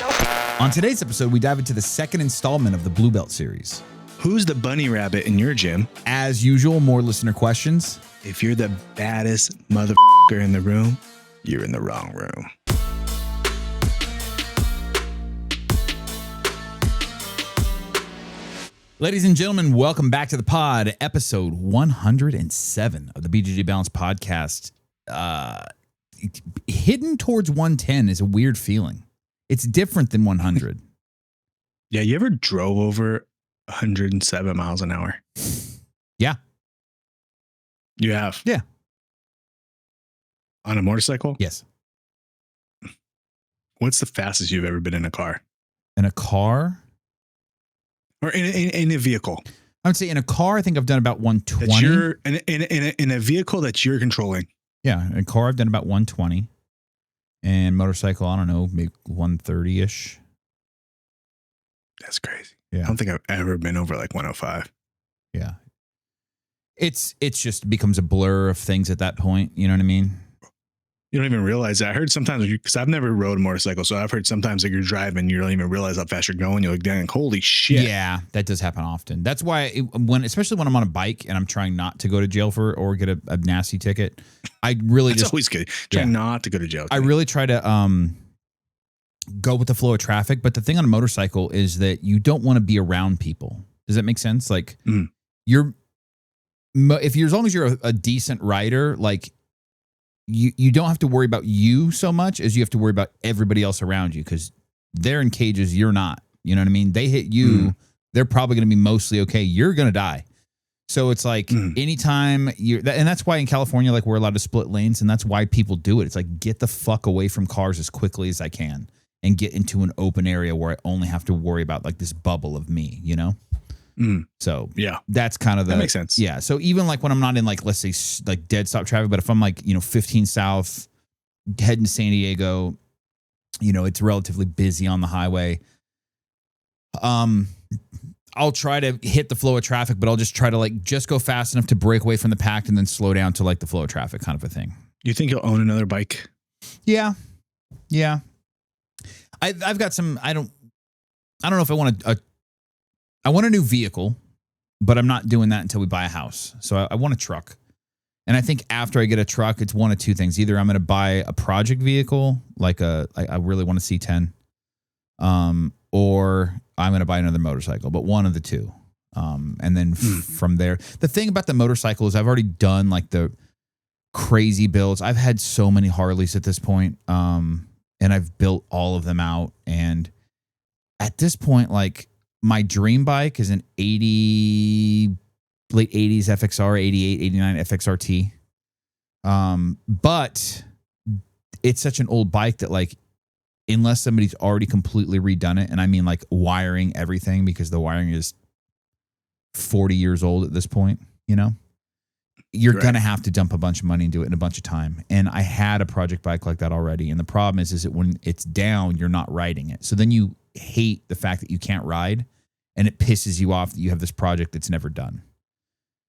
On today's episode, we dive into the second installment of the Blue Belt series. Who's the bunny rabbit in your gym? As usual, more listener questions. If you're the baddest motherfucker in the room, you're in the wrong room. Ladies and gentlemen, welcome back to the pod, episode 107 of the BJJ Balance podcast. Hidden towards 110 is a weird feeling. It's different than 100. Yeah, you ever drove over 107 miles an hour? Yeah. You have? Yeah. On a motorcycle? Yes. What's the fastest you've ever been in a car? In a car? Or in a vehicle? I would say in a car, I think I've done about 120. That you're in a vehicle that you're controlling. Yeah, in a car, I've done about 120. And motorcycle, I don't know, maybe 130-ish. That's crazy. Yeah. I don't think I've ever been over like 105. Yeah. It's just becomes a blur of things at that point. You know what I mean? You don't even realize that. I heard sometimes, because I've never rode a motorcycle, so I've heard sometimes like you're driving, you don't even realize how fast you're going. You're like, dang, holy shit. Yeah, that does happen often. That's why, especially when I'm on a bike and I'm trying not to go to jail or get a nasty ticket, I really That's always good. Try not to go to jail. I really try to go with the flow of traffic. But the thing on a motorcycle is that you don't want to be around people. Does that make sense? Like as long as you're a decent rider, like you don't have to worry about you so much as you have to worry about everybody else around you, because they're in cages, you're not. You know what I mean? They hit you, they're probably going to be mostly okay. You're going to die. So it's like anytime and that's why in California, like we're allowed to split lanes, and that's why people do it. It's like, get the fuck away from cars as quickly as I can and get into an open area where I only have to worry about like this bubble of me, you know? So yeah, that's kind of that makes sense. Yeah. So even like when I'm not in like, let's say like dead stop traffic, but if I'm like, 15 South heading to San Diego, it's relatively busy on the highway. I'll try to hit the flow of traffic, but I'll just try to like just go fast enough to break away from the pack and then slow down to like the flow of traffic kind of a thing. You think you'll own another bike? Yeah. Yeah. I've got some, I don't know if I want I want a new vehicle, but I'm not doing that until we buy a house. So I want a truck. And I think after I get a truck, it's one of two things. Either I'm going to buy a project vehicle, like I really want a C10, or I'm going to buy another motorcycle, but one of the two. And then from there, the thing about the motorcycle is I've already done like the crazy builds. I've had so many Harleys at this point, and I've built all of them out. And at this point, like, my dream bike is an late 80s FXR, 88, 89 FXRT. But it's such an old bike that like, unless somebody's already completely redone it, and I mean like wiring everything, because the wiring is 40 years old at this point, you're going to have to dump a bunch of money and do it in a bunch of time. And I had a project bike like that already. And the problem is that when it's down, you're not riding it. So then you hate the fact that you can't ride, and it pisses you off that you have this project that's never done.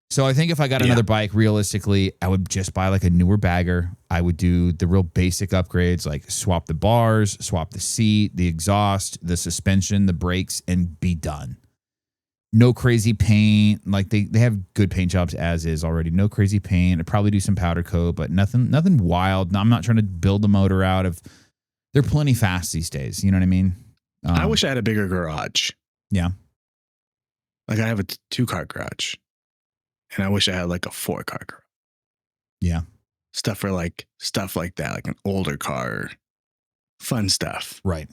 So I think if I got another bike, realistically, I would just buy like a newer bagger. I would do the real basic upgrades, like swap the bars, swap the seat, the exhaust, the suspension, the brakes, and be done. No crazy paint. Like they have good paint jobs as is already. No crazy paint. I'd probably do some powder coat, but nothing wild. I'm not trying to build the motor out of. They're plenty fast these days. You know what I mean? I wish I had a bigger garage. Yeah. Like I have a 2-car garage, and I wish I had like a 4-car garage. Yeah. Stuff like that, like an older car, fun stuff. Right.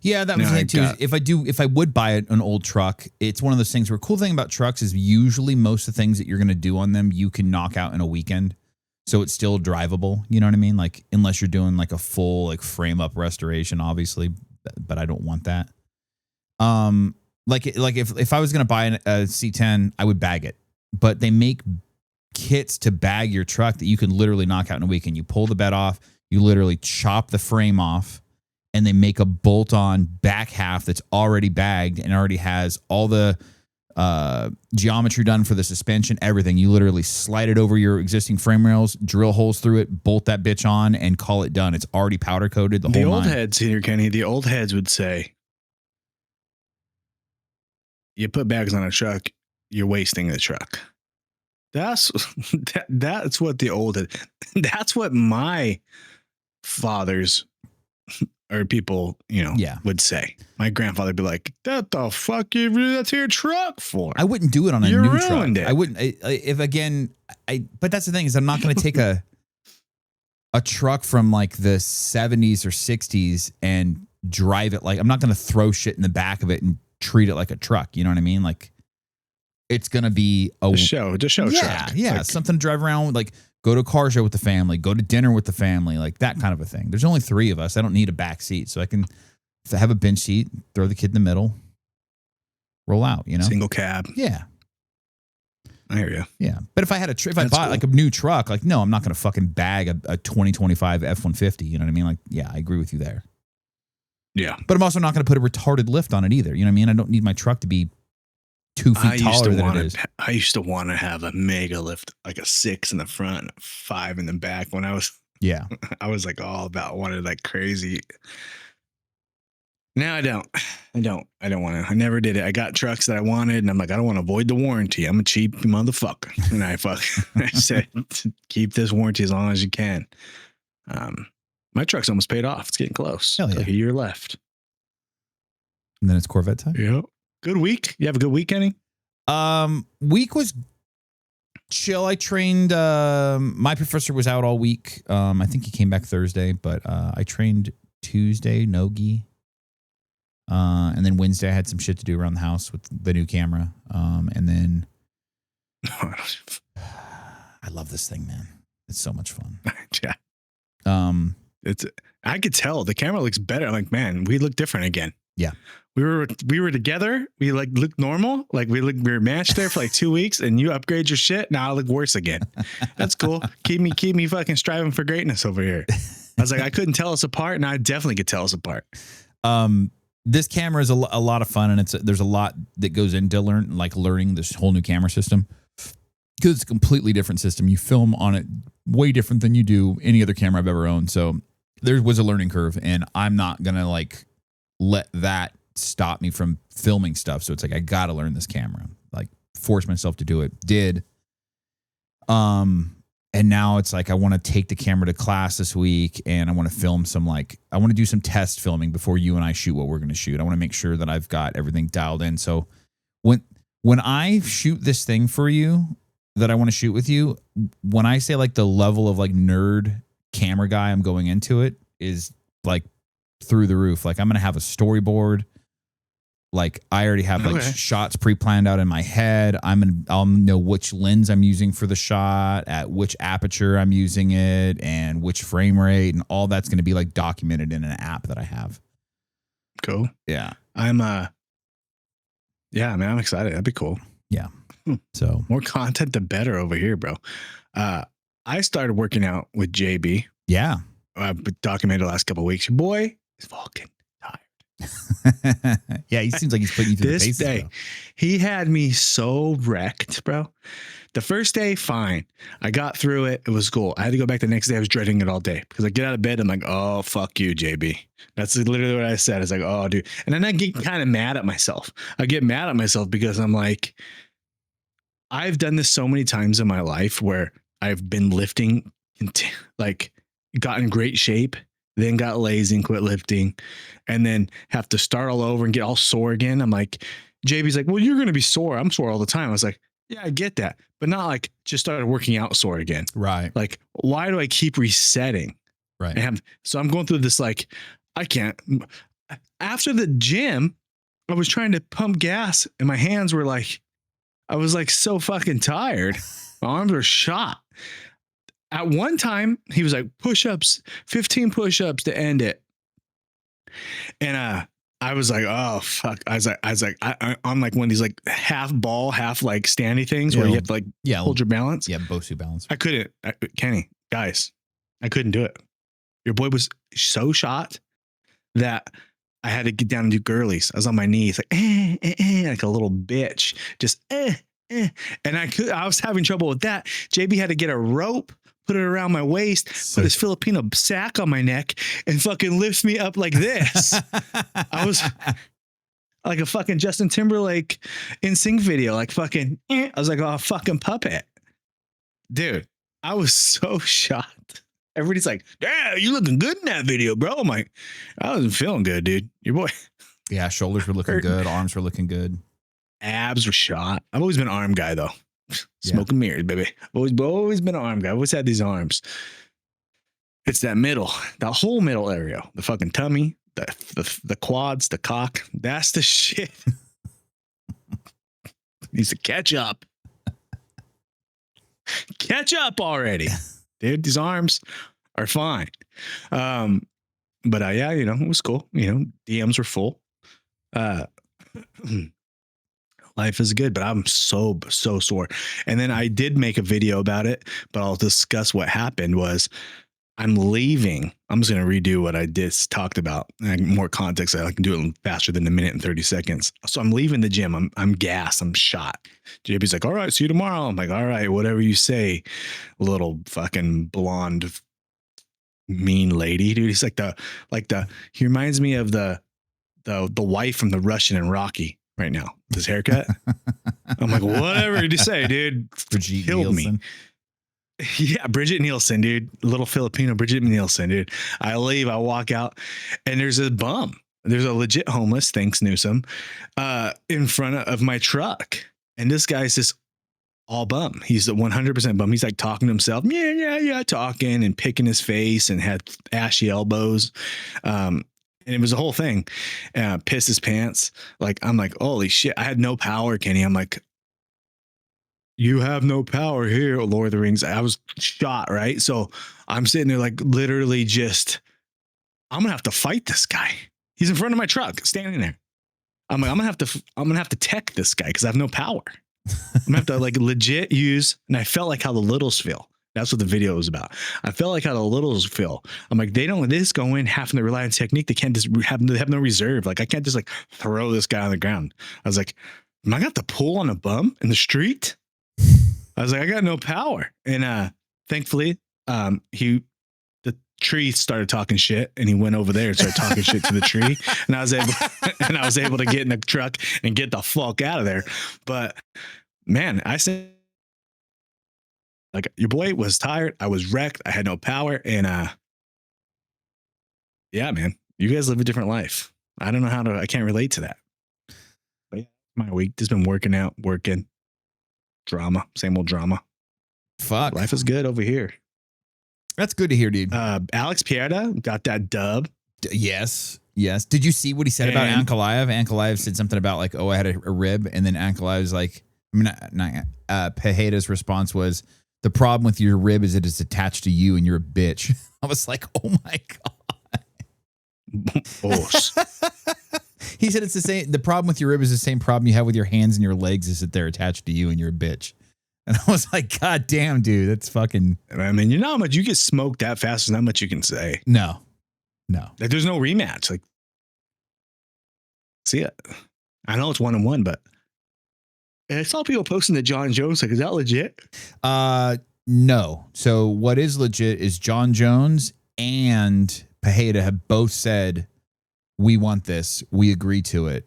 Yeah, that was the thing too. If I would buy an old truck, it's one of those things where cool thing about trucks is usually most of the things that you're going to do on them, you can knock out in a weekend. So it's still drivable. You know what I mean? Like, unless you're doing like a full like frame up restoration, obviously, but I don't want that. Like if I was going to buy a C10, I would bag it, but they make kits to bag your truck that you can literally knock out in a weekend. You pull the bed off, you literally chop the frame off, and they make a bolt-on back half that's already bagged and already has all the geometry done for the suspension, everything. You literally slide it over your existing frame rails, drill holes through it, bolt that bitch on, and call it done. It's already powder coated. The old heads here, Kenny, the old heads would say, you put bags on a truck, you're wasting the truck. That's what the old, that's what my fathers or people, would say. My grandfather would be like, "That the fuck you do that to your truck for?" I wouldn't do it on a new truck. It. I wouldn't. But that's the thing is, I'm not going to take a truck from like the 70s or 60s and drive it. Like, I'm not going to throw shit in the back of it and treat it like a truck. You know what I mean? Like, it's going to be a show truck. Yeah, like, something to drive around with, like go to a car show with the family, go to dinner with the family, like that kind of a thing. There's only 3 of us. I don't need a back seat, so I can have a bench seat, throw the kid in the middle, roll out. Single cab. Yeah, I hear you. Yeah, but if I had if I bought like a new truck, like no, I'm not going to fucking bag a 2025 F-150. You know what I mean? Like, yeah, I agree with you there. Yeah, but I'm also not going to put a retarded lift on it either. You know what I mean? I don't need my truck to be 2 feet taller than it is. I used to want to have a mega lift, like a 6 in the front, and a 5 in the back. When I was, I was like all about wanted like crazy. Now I don't want to. I never did it. I got trucks that I wanted, and I'm like, I don't want to void the warranty. I'm a cheap motherfucker, and I said, keep this warranty as long as you can. My truck's almost paid off. It's getting close. Hell yeah. Like a year left. And then it's Corvette time. Yep. Good week. You have a good week, Kenny? Week was chill. I trained. My professor was out all week. I think he came back Thursday, but I trained Tuesday, no-gi. And then Wednesday I had some shit to do around the house with the new camera. And then I love this thing, man. It's so much fun. Yeah. I could tell the camera looks better. I'm like, man, we look different again. Yeah. We were together. We like looked normal. Like we were matched there for like 2 weeks, and you upgrade your shit. Now I look worse again. That's cool. Keep me fucking striving for greatness over here. I was like, I couldn't tell us apart. Now I definitely could tell us apart. This camera is a lot of fun, and there's a lot that goes into learning this whole new camera system, because it's a completely different system. You film on it way different than you do any other camera I've ever owned. So there was a learning curve, and I'm not gonna like let that stop me from filming stuff. So it's like, I got to learn this camera, like force myself to do it. Did. And now it's like, I want to take the camera to class this week, and I want to film I want to do some test filming before you and I shoot what we're going to shoot. I want to make sure that I've got everything dialed in. So when I shoot this thing for you that I want to shoot with you, when I say like the level of like nerd camera guy I'm going into it is like through the roof. Like, I'm going to have a storyboard. Like, I already have like shots pre-planned out in my head. I'll know which lens I'm using for the shot, at which aperture I'm using it, and which frame rate, and all that's going to be like documented in an app that I have. Cool. Yeah. I'm excited. That'd be cool. Yeah. So more content, the better over here, bro. I started working out with JB. Yeah. I've documented the last couple of weeks. Your boy is fucking tired. Yeah, he seems like he's putting you through the paces. This day, he had me so wrecked, bro. The first day, fine. I got through it. It was cool. I had to go back the next day. I was dreading it all day because I get out of bed. I'm like, oh, fuck you, JB. That's literally what I said. I was like, oh, dude. And then I get kind of mad at myself. I get mad at myself because I'm like, I've done this so many times in my life where I've been lifting, like got in great shape, then got lazy and quit lifting, and then have to start all over and get all sore again. I'm like, JB's like, well, you're going to be sore. I'm sore all the time. I was like, yeah, I get that, but not like just started working out sore again. Right. Like, why do I keep resetting? Right. So I'm going through this, like, I can't. After the gym, I was trying to pump gas and my hands were like, I was like so fucking tired. My arms were shot. At one time, he was like, push-ups, 15 push-ups to end it. And I was like, oh fuck. I was like, I'm like one of these like half ball, half like standy things where you have to like hold your balance. Yeah, Bosu balance. I couldn't. Kenny, guys, I couldn't do it. Your boy was so shot that I had to get down and do girlies. I was on my knees, like, like a little bitch, just, and I was having trouble with that. JB had to get a rope, put it around my waist, put his Filipino sack on my neck, and fucking lift me up like this. I was like a fucking Justin Timberlake NSYNC video, like fucking, I was like, oh, fucking puppet. Dude, I was so shocked. Everybody's like, yeah, you looking good in that video, bro. I'm like, I wasn't feeling good, dude. Your boy. Yeah, shoulders were looking good. Arms were looking good. Abs were shot. I've always been an arm guy, though. Smoking mirrors, baby. I've always been an arm guy. I've always had these arms. It's that middle, that whole middle area, the fucking tummy, the quads, the cock. That's the shit. Needs to catch up. Catch up already. Dude, these arms are fine. But yeah, you know, it was cool. You know, DMs were full. Life is good, but I'm so sore. And then I did make a video about it, but I'll discuss what happened was I'm leaving. I'm just going to redo what I just talked about. More context. I can do it faster than a minute and 30 seconds. So I'm leaving the gym. I'm gassed. I'm shot. JB's like, all right, see you tomorrow. I'm like, all right, whatever you say, little fucking blonde, mean lady, dude. He's he reminds me of the wife from the Russian in Rocky right now. His haircut. I'm like, whatever you say, dude. Brigitte Killed Nielsen. me. Yeah, Bridget Nielsen, dude. Little Filipino Bridget Nielsen, dude. I leave, I walk out, and there's a bum. There's a legit homeless, thanks Newsom, in front of my truck. And this guy's just all bum. He's a 100% bum. He's like talking to himself, yeah, talking and picking his face and had ashy elbows. And it was a whole thing. Pissed his pants. Like, I'm like, holy shit. I had no power, Kenny. I'm like, you have no power here, Lord of the Rings. I was shot, right? So I'm sitting there like literally just, I'm going to have to fight this guy. He's in front of my truck, standing there. I'm like, I'm going to have to tech this guy because I have no power. I'm going to have to like legit use, and I felt like how the littles feel. That's what the video was about. I felt like how the littles feel. I'm like, they just go in having to rely on technique. They can't just have no reserve. Like, I can't just like throw this guy on the ground. I was like, am I got to pull on a bum in the street? I was like, I got no power. And thankfully, the tree started talking shit, and he went over there and started talking shit to the tree. And I was able to get in the truck and get the fuck out of there. But man, I said, like, your boy was tired. I was wrecked. I had no power. And yeah, man, you guys live a different life. I don't know I can't relate to that. But yeah, my week just been working out, drama, same old drama. Fuck. Life is good over here. That's good to hear, dude. Alex Pereira got that dub. Yes. Did you see what he said about Ankalaev? Ankalaev said something about like, oh, I had a rib. And then Ankalaev was like, Pereira's response was, the problem with your rib is that it's attached to you and you're a bitch. I was like, oh my God. Oh. He said it's the same. The problem with your rib is the same problem you have with your hands and your legs is that they're attached to you and you're a bitch. And I was like, God damn, dude, that's fucking. I mean, you know how much you get smoked that fast. There's not much you can say. No. Like, there's no rematch. Like, see it. I know it's 1-1, but I saw people posting that Jon Jones. Like, is that legit? No. So what is legit is Jon Jones and Pereira have both said, we want this. We agree to it.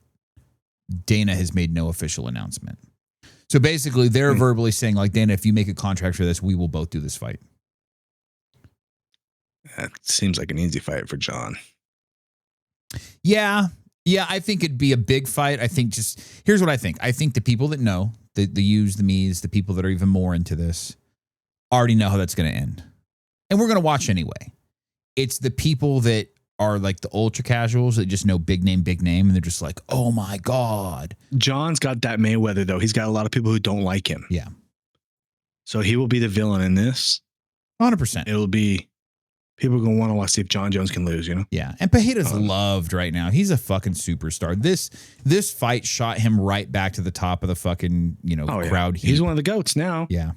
Dana has made no official announcement. So basically, they're verbally saying, like, Dana, if you make a contract for this, we will both do this fight. That seems like an easy fight for Jon. Yeah, I think it'd be a big fight. I think here's what I think. I think the people that know, the yous, the me's, the people that are even more into this, already know how that's going to end. And we're going to watch anyway. It's the people that are like the ultra casuals that just know big name, and they're just like, oh my God. Jon's got that Mayweather, though. He's got a lot of people who don't like him. Yeah. So he will be the villain in this. 100%. It'll be, people are going to want to watch see if Jon Jones can lose, you know? Yeah. And Pereira's loved right now. He's a fucking superstar. This fight shot him right back to the top of the fucking, crowd. He's one of the GOATs now. Yeah.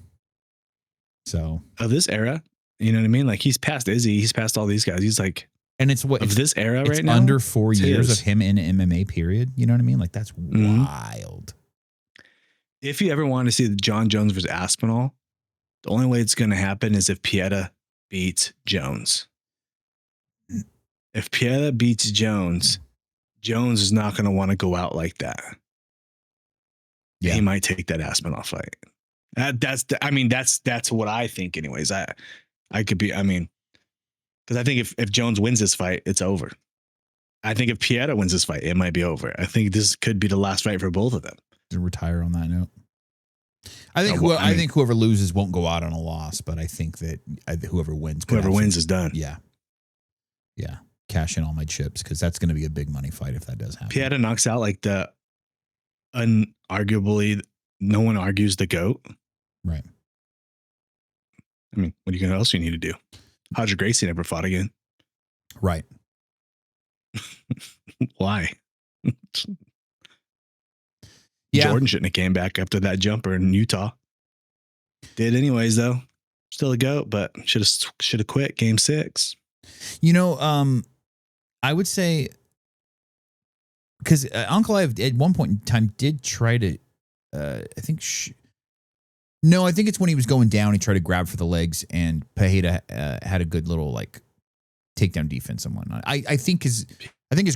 So. Of this era. You know what I mean? Like, he's past Izzy. He's past all these guys. He's like And it's what of this era it's right now. under 4 years his. of him in MMA period. You know what I mean? Like that's wild. If you ever want to see the Jon Jones versus Aspinall, the only way it's going to happen is if Pieta beats Jones. If Pieta beats Jones, Jones is not going to want to go out like that. Yeah. He might take that Aspinall fight. That's what I think anyways. I could be, because I think if Jones wins this fight, it's over. I think if Pieta wins this fight, it might be over. I think this could be the last fight for both of them. To retire on that note. I think whoever loses won't go out on a loss, but I think that whoever wins is done. Yeah. Cash in all my chips because that's going to be a big money fight if that does happen. Pieta knocks out like the unarguably no one argues the GOAT. Right. What else you need to do? Roger Gracie never fought again. Right. Why? Yeah. Jordan shouldn't have came back after that jumper in Utah. Did anyways though. Still a GOAT, but should have quit game 6. I would say because Ankalaev at one point in time did try to, I think it's when he was going down, he tried to grab for the legs and Pereira had a good little like takedown defense and whatnot. I think his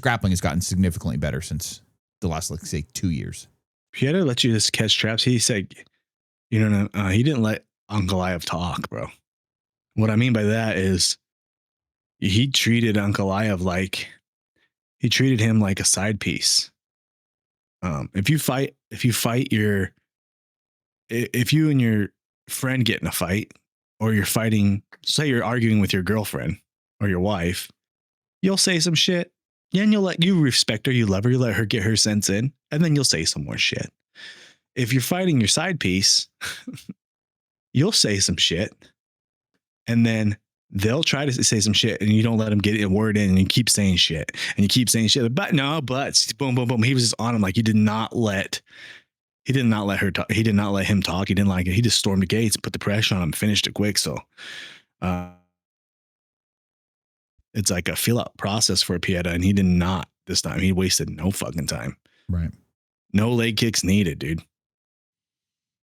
grappling has gotten significantly better since the last, like say 2 years. Pieta let you just catch traps. He said, he didn't let Ankalaev talk, bro. What I mean by that is he treated Ankalaev like a side piece. If you and your friend get in a fight, or you're fighting, say you're arguing with your girlfriend or your wife, you'll say some shit. And you respect her, you love her, you let her get her sense in, and then you'll say some more shit. If you're fighting your side piece, you'll say some shit, and then they'll try to say some shit, and you don't let them get a word in, and you keep saying shit, and you keep saying shit. But boom, boom, boom. He was just on him like he did not let her talk. He did not let him talk. He didn't like it. He just stormed the gates, put the pressure on him, finished it quick. So, it's like a fill out process for Pieta, and he did not this time. He wasted no fucking time. Right. No leg kicks needed, dude.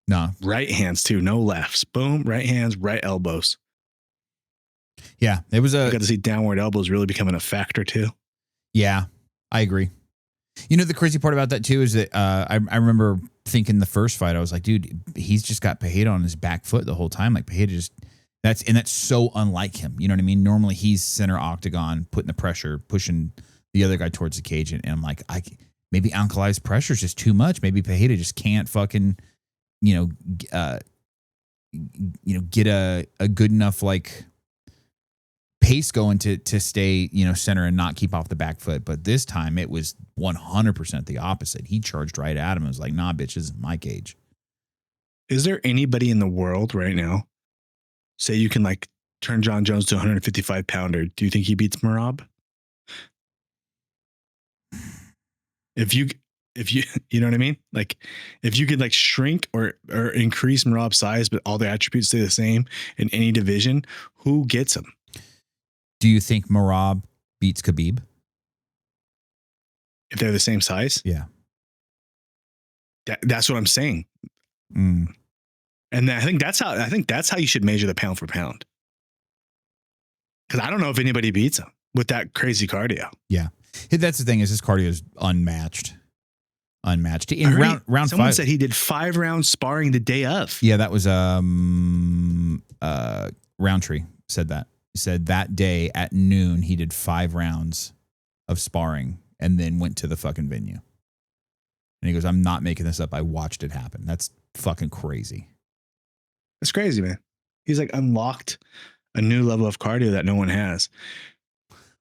No. Right hands too. No lefts. Boom. Right hands, right elbows. Yeah. It was I got to see downward elbows really becoming a factor too. Yeah, I agree. The crazy part about that too is that I remember thinking the first fight, I was like, dude, he's just got Pereira on his back foot the whole time. Like Pereira that's so unlike him. You know what I mean? Normally he's center octagon, putting the pressure, pushing the other guy towards the cage. And I'm like, maybe Ankalaev's pressure is just too much. Maybe Pereira just can't fucking, get a good enough like pace going to stay, center and not keep off the back foot. But this time it was 100% the opposite. He charged right at him. It was like, nah, bitch, this is my cage. Is there anybody in the world right now, say you can like turn Jon Jones to 155 pounder? Do you think he beats Merab? If you know what I mean? Like if you could like shrink or increase Merab's size, but all the attributes stay the same in any division, who gets him? Do you think Merab beats Khabib? If they're the same size? Yeah. That's what I'm saying. Mm. And I think that's how you should measure the pound for pound. Because I don't know if anybody beats him with that crazy cardio. Yeah. That's the thing is his cardio is unmatched. In round someone 5. said he did 5 rounds sparring the day of. Yeah, that was Roundtree said that. He said that day at noon he did 5 rounds of sparring and then went to the fucking venue. And he goes, I'm not making this up. I watched it happen. That's fucking crazy. That's crazy, man. He's like unlocked a new level of cardio that no one has.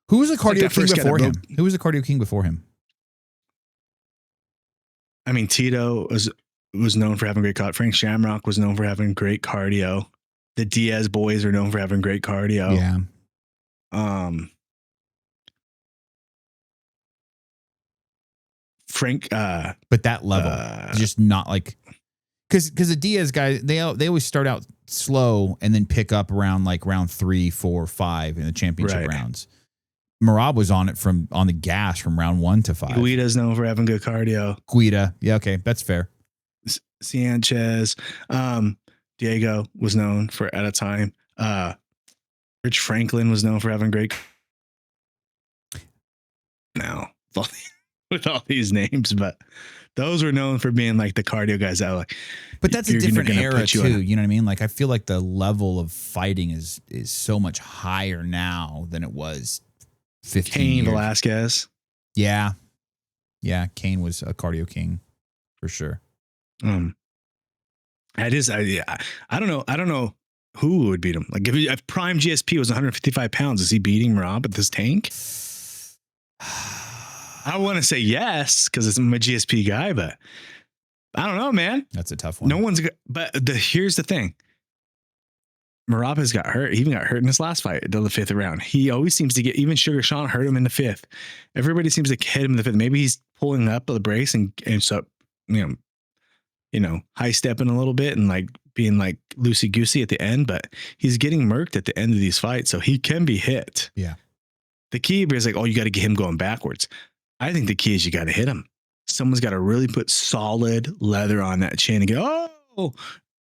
Who was the cardio king before him? Who was the cardio king before him? I mean, Tito was known for having great cardio. Frank Shamrock was known for having great cardio. The Diaz boys are known for having great cardio. Yeah. Frank, but that level, just not like, because the Diaz guys, they always start out slow and then pick up around like round 3, 4, 5 in the championship rounds. Marab was on it on the gas from round 1 to 5. Guida's known for having good cardio. Guida. Yeah. Okay. That's fair. Sanchez. Diego was known for at a time. Rich Franklin was known for having great. Now, with all these names, but those were known for being like the cardio guys out. Like, but that's a different era too. You know what I mean? Like, I feel like the level of fighting is so much higher now than it was 15 Cain years. Velasquez. Yeah. Yeah. Cain was a cardio king for sure. It is. I don't know. I don't know who would beat him. Like if prime GSP was 155 pounds, is he beating Rob at this tank? I want to say yes because I'm a GSP guy, but I don't know, man. That's a tough one. No one's. But here's the thing. Marab has got hurt. He even got hurt in his last fight until the 5th round. He always seems to get, even Sugar Sean hurt him in the 5th. Everybody seems to hit him in the 5th. Maybe he's pulling up the brace and so, high stepping a little bit and like being like loosey goosey at the end, but he's getting murked at the end of these fights. So he can be hit. Yeah. The key is like, you got to get him going backwards. I think the key is you got to hit him. Someone's got to really put solid leather on that chin and go,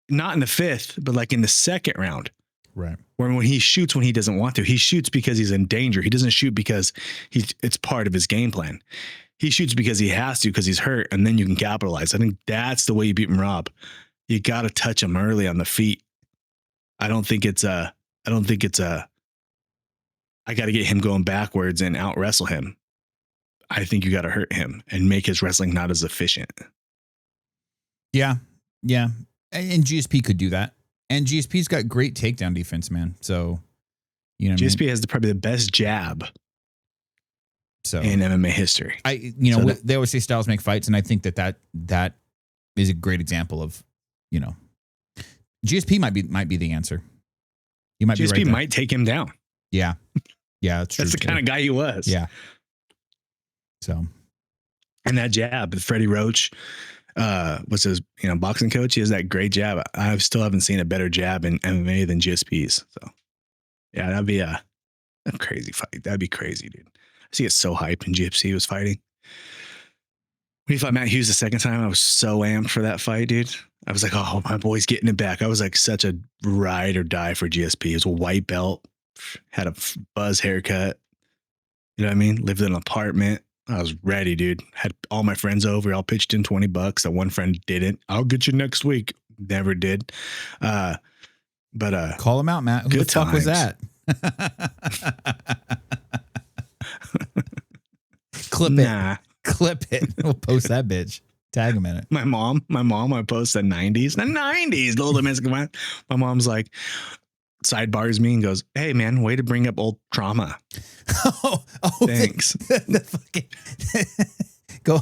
not in the 5th, but like in the 2nd round. Right. When he shoots when he doesn't want to. He shoots because he's in danger. He doesn't shoot because it's part of his game plan. He shoots because he has to because he's hurt, and then you can capitalize. I think that's the way you beat Rob. You got to touch him early on the feet. I don't think it's I got to get him going backwards and out wrestle him. I think you got to hurt him and make his wrestling not as efficient. Yeah. Yeah. And GSP could do that. And GSP's got great takedown defense, man. So, GSP has probably the best jab in MMA history. They always say styles make fights, and I think that is a great example of, GSP might be the answer. You might GSP be right might take him down. Yeah. Yeah, that's true. That's the kind of guy he was. Yeah. So, and that jab, Freddie Roach was his boxing coach. He has that great jab. I still haven't seen a better jab in MMA than GSP's. So yeah, that'd be a crazy fight. That'd be crazy, dude. I see it's so hype when GSP was fighting. When he fought Matt Hughes the second time, I was so amped for that fight, dude. I was like, oh, my boy's getting it back. I was like such a ride or die for GSP. He was a white belt, had a buzz haircut. You know what I mean? Lived in an apartment. I was ready, dude. Had all my friends over. All pitched in $20. That one friend didn't. I'll get you next week. Never did. But call him out, Matt. Who the fuck was that? Clip it. We'll post that bitch. Tag him in it. My mom, I post the 90s. The 90s, the old Mexican one. My mom's like, sidebars me and goes, "Hey man, way to bring up old trauma." Thanks. The fucking go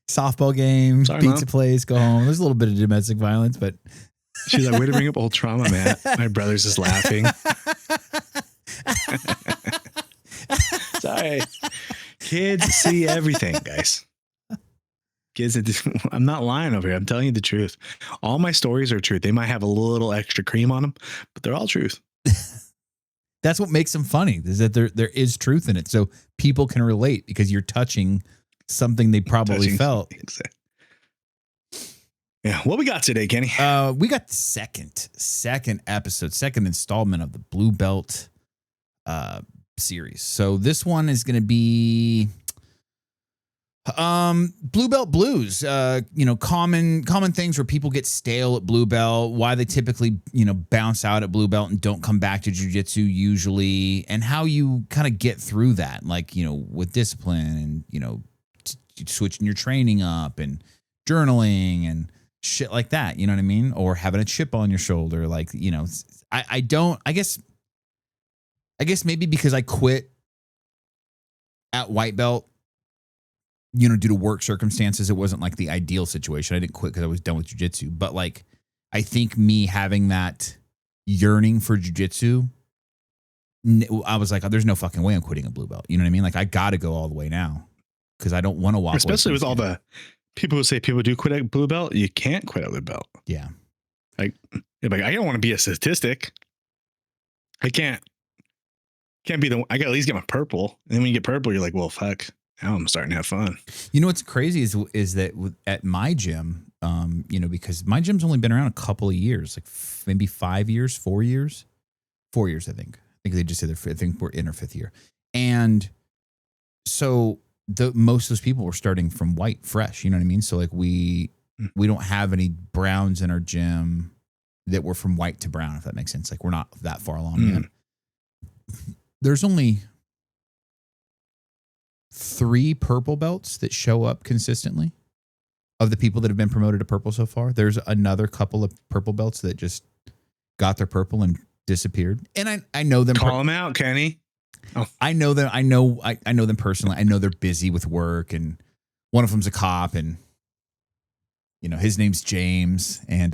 softball game, sorry, pizza Mom. place, go home. There's a little bit of domestic violence, but she's like, "Way to bring up old trauma, man." My brother's just laughing. Sorry. Kids see everything, guys. Kids, I'm not lying over here. I'm telling you the truth. All my stories are truth. They might have a little extra cream on them, but they're all truth. That's what makes them funny, is that there is truth in it. So people can relate because you're touching something they probably felt. Exactly. Yeah. What we got today, Kenny? We got second episode, second installment of the Blue Belt series. So this one is going to be Blue Belt blues, common things where people get stale at Blue Belt, why they typically, bounce out at Blue Belt and don't come back to jiu-jitsu usually, and how you kind of get through that, like, with discipline and, switching your training up and journaling and shit like that, you know what I mean? Or having a chip on your shoulder. Like, I guess maybe because I quit at white belt, due to work circumstances, it wasn't like the ideal situation. I didn't quit because I was done with jiu-jitsu. But like, I think me having that yearning for jiu-jitsu, I was like, oh, there's no fucking way I'm quitting a blue belt. You know what I mean? Like, I got to go all the way now because I don't want to walk. Especially with all the people who say people do quit at blue belt. You can't quit at blue belt. Yeah. Like I don't want to be a statistic. I can't Can't be I got to at least get my purple. And then when you get purple, you're like, well, fuck. Now I'm starting to have fun. You know what's crazy is that at my gym, because my gym's only been around a couple of years, like maybe 5 years, 4 years, 4 years, I think. I think they just said I think we're in our 5th year, and so most of those people were starting from white, fresh. You know what I mean? So like we don't have any browns in our gym that were from white to brown, if that makes sense. Like we're not that far along yet. There's only 3 purple belts that show up consistently of the people that have been promoted to purple so far. There's another couple of purple belts that just got their purple and disappeared. And I know them. Call them out, Kenny. Oh. I know them. I know them personally. I know they're busy with work, and one of them's a cop, and his name's James. And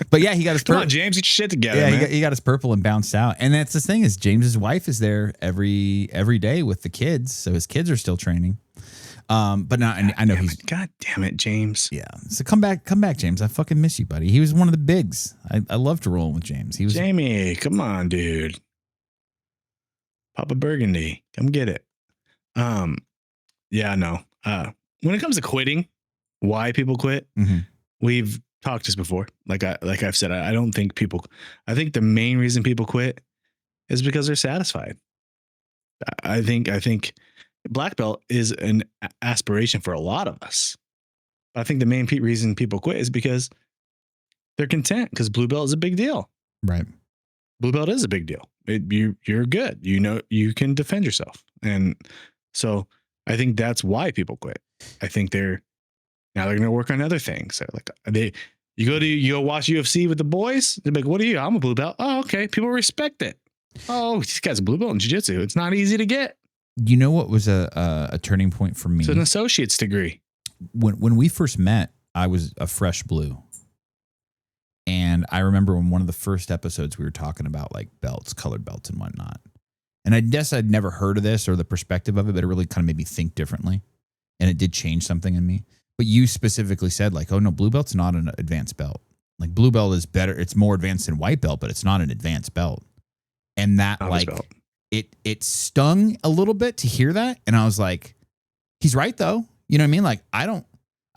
but yeah, he got his purple. Come on, James, get your shit together. Yeah, man. He got his purple and bounced out. And that's the thing is James's wife is there every day with the kids, so his kids are still training. But now I know he's. God damn it, James. Yeah. So come back, James. I fucking miss you, buddy. He was one of the bigs. I love to roll with James. He was. Jamie, come on, dude. Papa Burgundy, come get it. Yeah, no. When it comes to quitting, why people quit, we've talked this before. Like I've said, I don't think people. I think the main reason people quit is because they're satisfied. I think black belt is an aspiration for a lot of us. I think the main reason people quit is because they're content, because blue belt is a big deal. Right. Blue belt is a big deal. You're good. You can defend yourself. And so I think that's why people quit. I think they're going to work on other things. They're like you go watch UFC with the boys. They're like, what are you? I'm a blue belt. Oh, okay. People respect it. Oh, this guy's a blue belt in jiu-jitsu. It's not easy to get. You know what was a turning point for me? It's an associate's degree. When we first met, I was a fresh blue. And I remember when one of the first episodes we were talking about like belts, colored belts and whatnot. And I guess I'd never heard of this or the perspective of it, but it really kind of made me think differently. And it did change something in me. But you specifically said like, oh no, blue belt's not an advanced belt. Like blue belt is better. It's more advanced than white belt, but it's not an advanced belt. And that it stung a little bit to hear that. And I was like, he's right though. You know what I mean? Like, I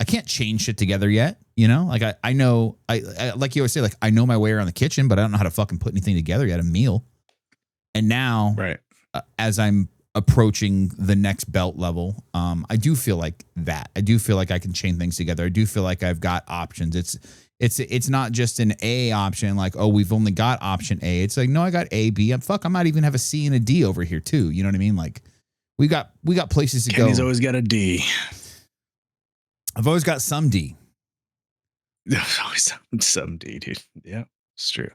can't chain shit together yet. Like I know, I like you always say, like, I know my way around the kitchen, but I don't know how to fucking put anything together yet, a meal. And now, right. As I'm approaching the next belt level, I do feel like that. I do feel like I can chain things together. I do feel like I've got options. It's not just an A option, like, oh, we've only got option A. It's like, no, I got A, B. I might even have a C and a D over here too. You know what I mean? Like we got places to go. Kenny's always got a D. I've always got some D. There's always some D, dude. Yeah, it's true.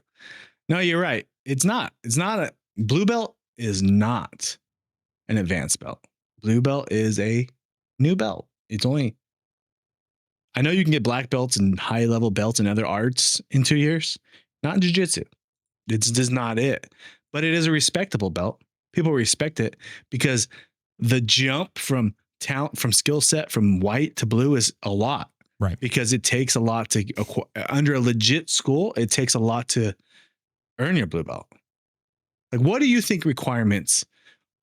No, you're right. It's not a blue belt is not an advanced belt. Blue belt is a new belt. It's only, I know you can get black belts and high level belts and other arts in 2 years, not in jiu-jitsu. It's just not it, but it is a respectable belt. People respect it because the jump from talent, from skill set, from white to blue is a lot. Right. Because it takes a lot to under a legit school. It takes a lot to earn your blue belt. Like, what do you think requirements?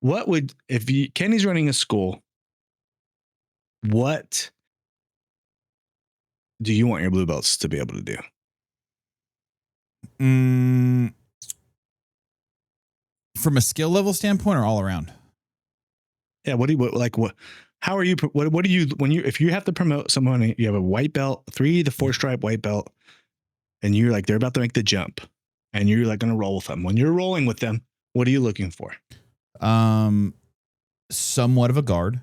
Kenny's running a school, what do you want your blue belts to be able to do? From a skill level standpoint or all around? Yeah. How are you? What do you, if you have to promote someone, you have a white belt, 3 to 4 stripe white belt, and you're like, they're about to make the jump and you're like going to roll with them. When you're rolling with them, what are you looking for? Somewhat of a guard,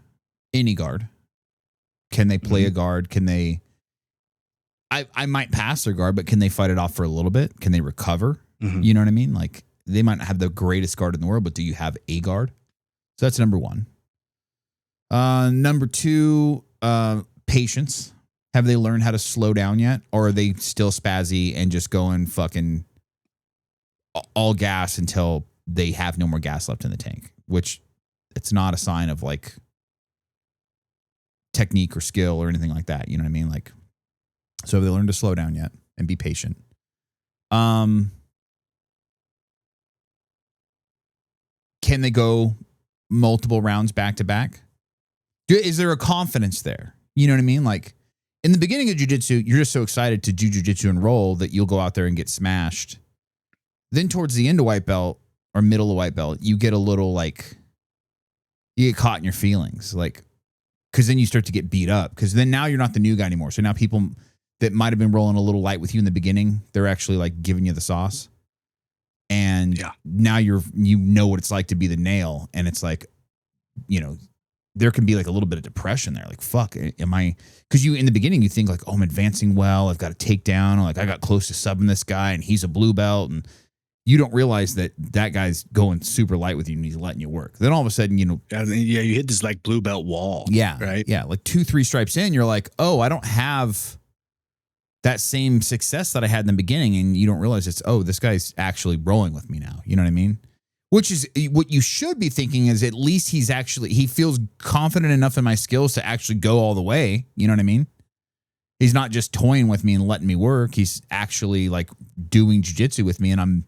any guard. Can they play a guard? Can they, I might pass their guard, but can they fight it off for a little bit? Can they recover? You know what I mean? Like they might not have the greatest guard in the world, but do you have a guard? So that's number 1. Number 2, patience. Have they learned how to slow down yet? Or are they still spazzy and just going fucking all gas until they have no more gas left in the tank? Which it's not a sign of like technique or skill or anything like that. You know what I mean? Like, so have they learned to slow down yet and be patient? can they go multiple rounds back to back? Is there a confidence there? You know what I mean? Like in the beginning of jiu-jitsu, you're just so excited to do jiu-jitsu and roll that you'll go out there and get smashed. Then towards the end of white belt or middle of white belt, you get a little like, you get caught in your feelings. Like, because then you start to get beat up. Because then now you're not the new guy anymore. So now people that might have been rolling a little light with you in the beginning, they're actually like giving you the sauce. And now you know what it's like to be the nail. And it's like, you know, there can be like a little bit of depression there. Like, fuck, am I, because you, in the beginning, you think like, oh, I'm advancing well. I've got a takedown. Like I got close to subbing this guy and he's a blue belt. And you don't realize that that guy's going super light with you and he's letting you work. Then all of a sudden, you know. Yeah, you hit this like blue belt wall. Yeah. Right. Yeah. Like 2-3 stripes in, you're like, oh, I don't have that same success that I had in the beginning. And you don't realize it's, oh, this guy's actually rolling with me now. You know what I mean? Which is what you should be thinking is at least he feels confident enough in my skills to actually go all the way. You know what I mean? He's not just toying with me and letting me work. He's actually like doing jiu-jitsu with me and I'm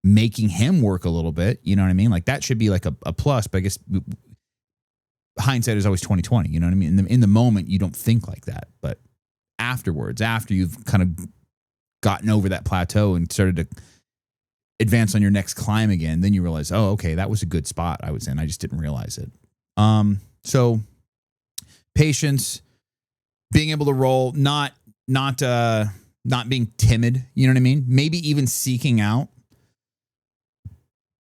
making him work a little bit. You know what I mean? Like that should be like a plus, but I guess hindsight is always 20/20. You know what I mean? In the moment, you don't think like that, but afterwards, after you've kind of gotten over that plateau and started to advance on your next climb again, then you realize, oh, okay, that was a good spot I was in. I just didn't realize it. So patience, being able to roll, not being timid. You know what I mean? Maybe even seeking out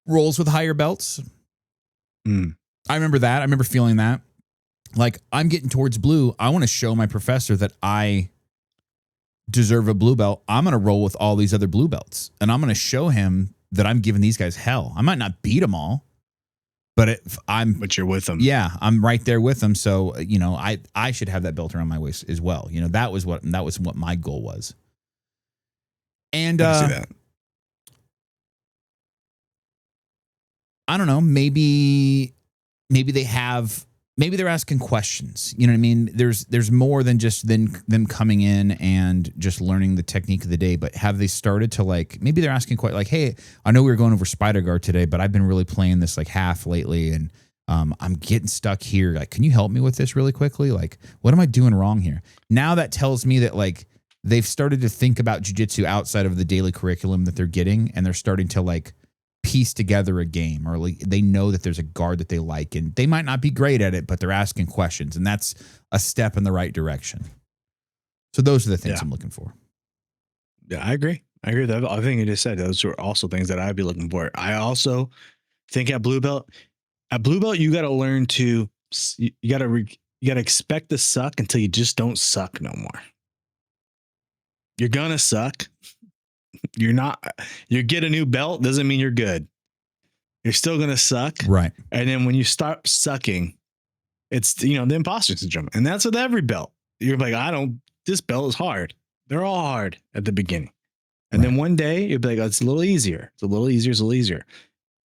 rolls with higher belts. I remember that. I remember feeling that. Like, I'm getting towards blue. I want to show my professor that I deserve a blue belt. I'm going to roll with all these other blue belts. And I'm going to show him that I'm giving these guys hell. I might not beat them all, but But you're with them. Yeah, I'm right there with them. So, you know, I should have that belt around my waist as well. You know, that was what my goal was. And I can see that. I don't know, maybe they're asking questions. You know what I mean? There's more than just them coming in and just learning the technique of the day, but have they started to like, maybe they're asking quite like, hey, I know we were going over spider guard today, but I've been really playing this like half lately and I'm getting stuck here. Like, can you help me with this really quickly? Like, what am I doing wrong here? Now that tells me that like they've started to think about jiu-jitsu outside of the daily curriculum that they're getting, and they're starting to like piece together a game, or like they know that there's a guard that they like, and they might not be great at it, but they're asking questions, and that's a step in the right direction. So those are the things I'm looking for. Yeah, I agree. I agree with that. I think you just said those are also things that I'd be looking for. I also think at blue belt, you got to learn to, you got to expect to suck until you just don't suck no more. You're going to suck. You get a new belt doesn't mean you're good. You're still going to suck. Right. And then when you start sucking, it's, the imposter syndrome. And that's with every belt. You're like, this belt is hard. They're all hard at the beginning. And then one day you'll be like, it's a little easier. It's a little easier.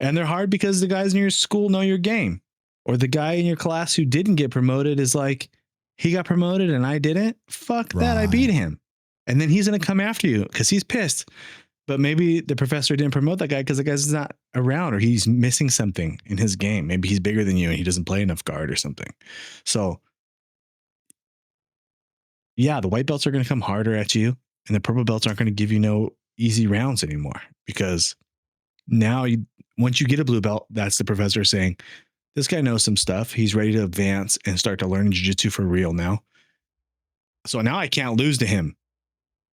And they're hard because the guys in your school know your game. Or the guy in your class who didn't get promoted is like, he got promoted and I didn't. Fuck that. I beat him. And then he's going to come after you because he's pissed. But maybe the professor didn't promote that guy because the guy's not around, or he's missing something in his game. Maybe he's bigger than you and he doesn't play enough guard or something. So, yeah, the white belts are going to come harder at you, and the purple belts aren't going to give you no easy rounds anymore, because now once you get a blue belt, that's the professor saying, this guy knows some stuff. He's ready to advance and start to learn jiu-jitsu for real now. So now I can't lose to him.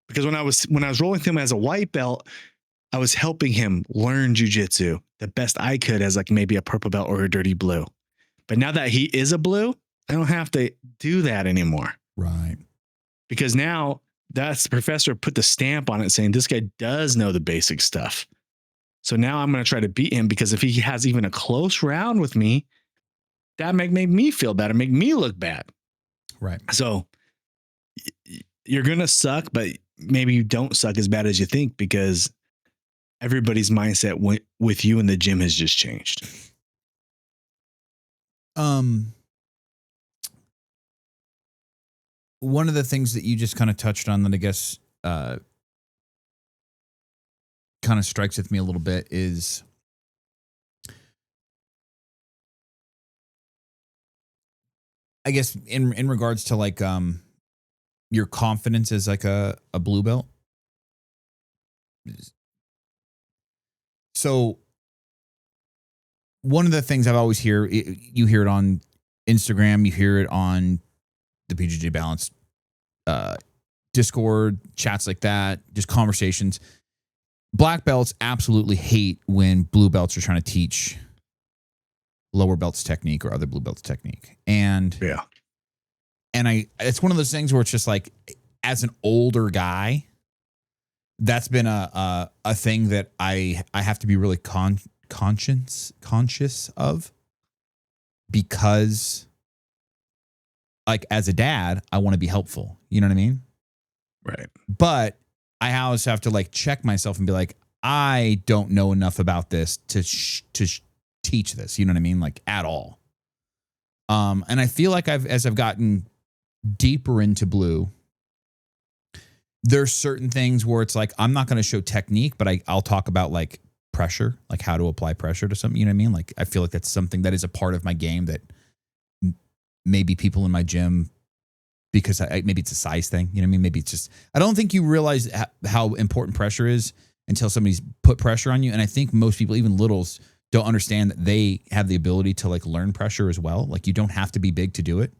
Because when I was rolling with him as a white belt, I was helping him learn jiu-jitsu the best I could as like maybe a purple belt or a dirty blue. But now that he is a blue, I don't have to do that anymore. Right. Because now that's the professor put the stamp on it saying this guy does know the basic stuff. So now I'm going to try to beat him, because if he has even a close round with me, that make me feel bad and make me look bad. Right. So you're going to suck, but maybe you don't suck as bad as you think, because everybody's mindset with you in the gym has just changed. One of the things that you just kind of touched on that I guess kind of strikes with me a little bit is I guess in regards to like your confidence as like a blue belt. So one of the things I've always you hear it on Instagram, you hear it on the BJJ Balance Discord, chats like that, just conversations. Black belts absolutely hate when blue belts are trying to teach lower belts technique or other blue belts technique. And it's one of those things where it's just like, as an older guy, that's been a thing that I have to be really conscious of, because like as a dad, I want to be helpful. You know what I mean? Right. But I always have to like check myself and be like, I don't know enough about this to teach this. You know what I mean? Like at all. And I feel like as I've gotten deeper into blue, there's certain things where it's like, I'm not going to show technique, but I'll talk about like pressure, like how to apply pressure to something. You know what I mean? Like, I feel like that's something that is a part of my game that maybe people in my gym, because maybe it's a size thing. You know what I mean? Maybe it's just, I don't think you realize how important pressure is until somebody's put pressure on you. And I think most people, even littles, don't understand that they have the ability to like learn pressure as well. Like you don't have to be big to do it.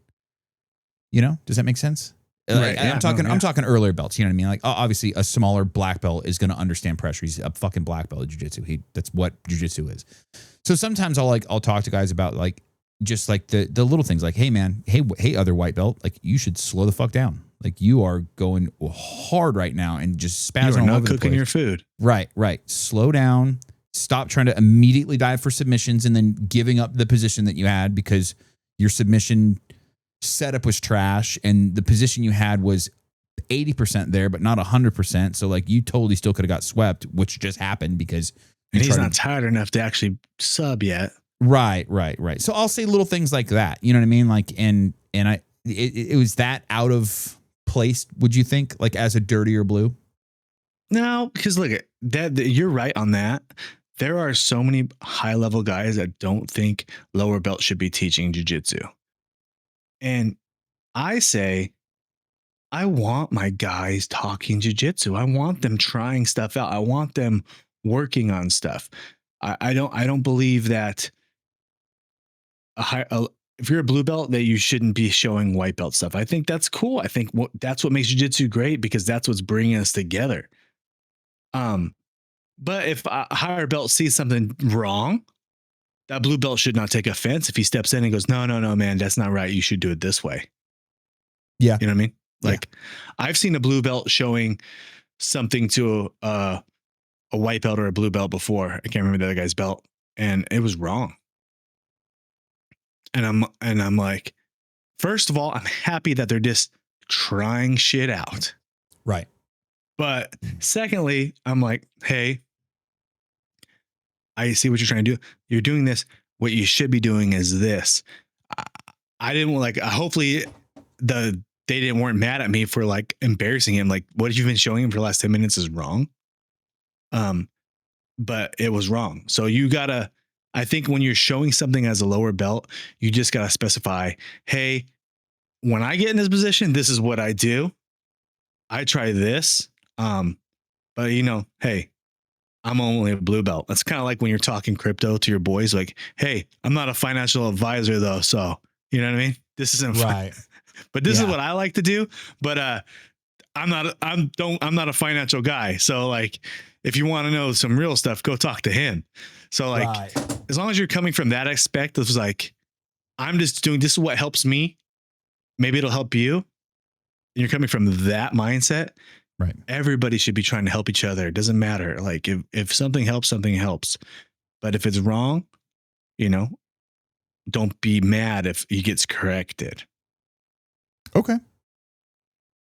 You know, does that make sense? Right, I'm talking earlier belts. You know what I mean? Like obviously a smaller black belt is going to understand pressure. He's a fucking black belt at jiu-jitsu. That's what jiu-jitsu is. So sometimes I'll talk to guys about like, just like the little things like, hey man, hey other white belt, like you should slow the fuck down. Like you are going hard right now and just spazzing all over the place. You're not cooking your food. Right. Slow down. Stop trying to immediately dive for submissions and then giving up the position that you had because your submission setup was trash and the position you had was 80% there, but not 100%. So like you totally still could have got swept, which just happened because he's not tired enough to actually sub yet. Right. So I'll say little things like that. You know what I mean? Like, and it was that out of place. Would you think, like, as a dirtier blue? No, because look at that. You're right on that. There are so many high level guys that don't think lower belt should be teaching jiu-jitsu. And I say, I want my guys talking jiu-jitsu. I want them trying stuff out. I want them working on stuff. I don't believe that if you're a blue belt that you shouldn't be showing white belt stuff. I think that's cool. I think that's what makes jiu-jitsu great because that's what's bringing us together. But if a higher belt sees something wrong, that blue belt should not take offense if he steps in and goes, no, man, that's not right. You should do it this way. Yeah. You know what I mean? Like I've seen a blue belt showing something to a white belt or a blue belt before. I can't remember the other guy's belt and it was wrong. And I'm like, first of all, I'm happy that they're just trying shit out. Right. But secondly, I'm like, hey, I see what you're trying to do. You're doing this. What you should be doing is this. I didn't like, hopefully they weren't mad at me for like embarrassing him. Like what you've been showing him for the last 10 minutes is wrong. But it was wrong. So I think when you're showing something as a lower belt, you just got to specify, hey, when I get in this position, this is what I do. I try this. But hey, I'm only a blue belt. That's kind of like when you're talking crypto to your boys, like, hey, I'm not a financial advisor though. So you know what I mean? This isn't right. But this is what I like to do. But, I'm not a financial guy. So like, if you want to know some real stuff, go talk to him. So like, as long as you're coming from that aspect, it was like, I'm just doing, this is what helps me. Maybe it'll help you. And you're coming from that mindset. Right. Everybody should be trying to help each other. It doesn't matter. Like if something helps, something helps. But if it's wrong, don't be mad if he gets corrected. Okay.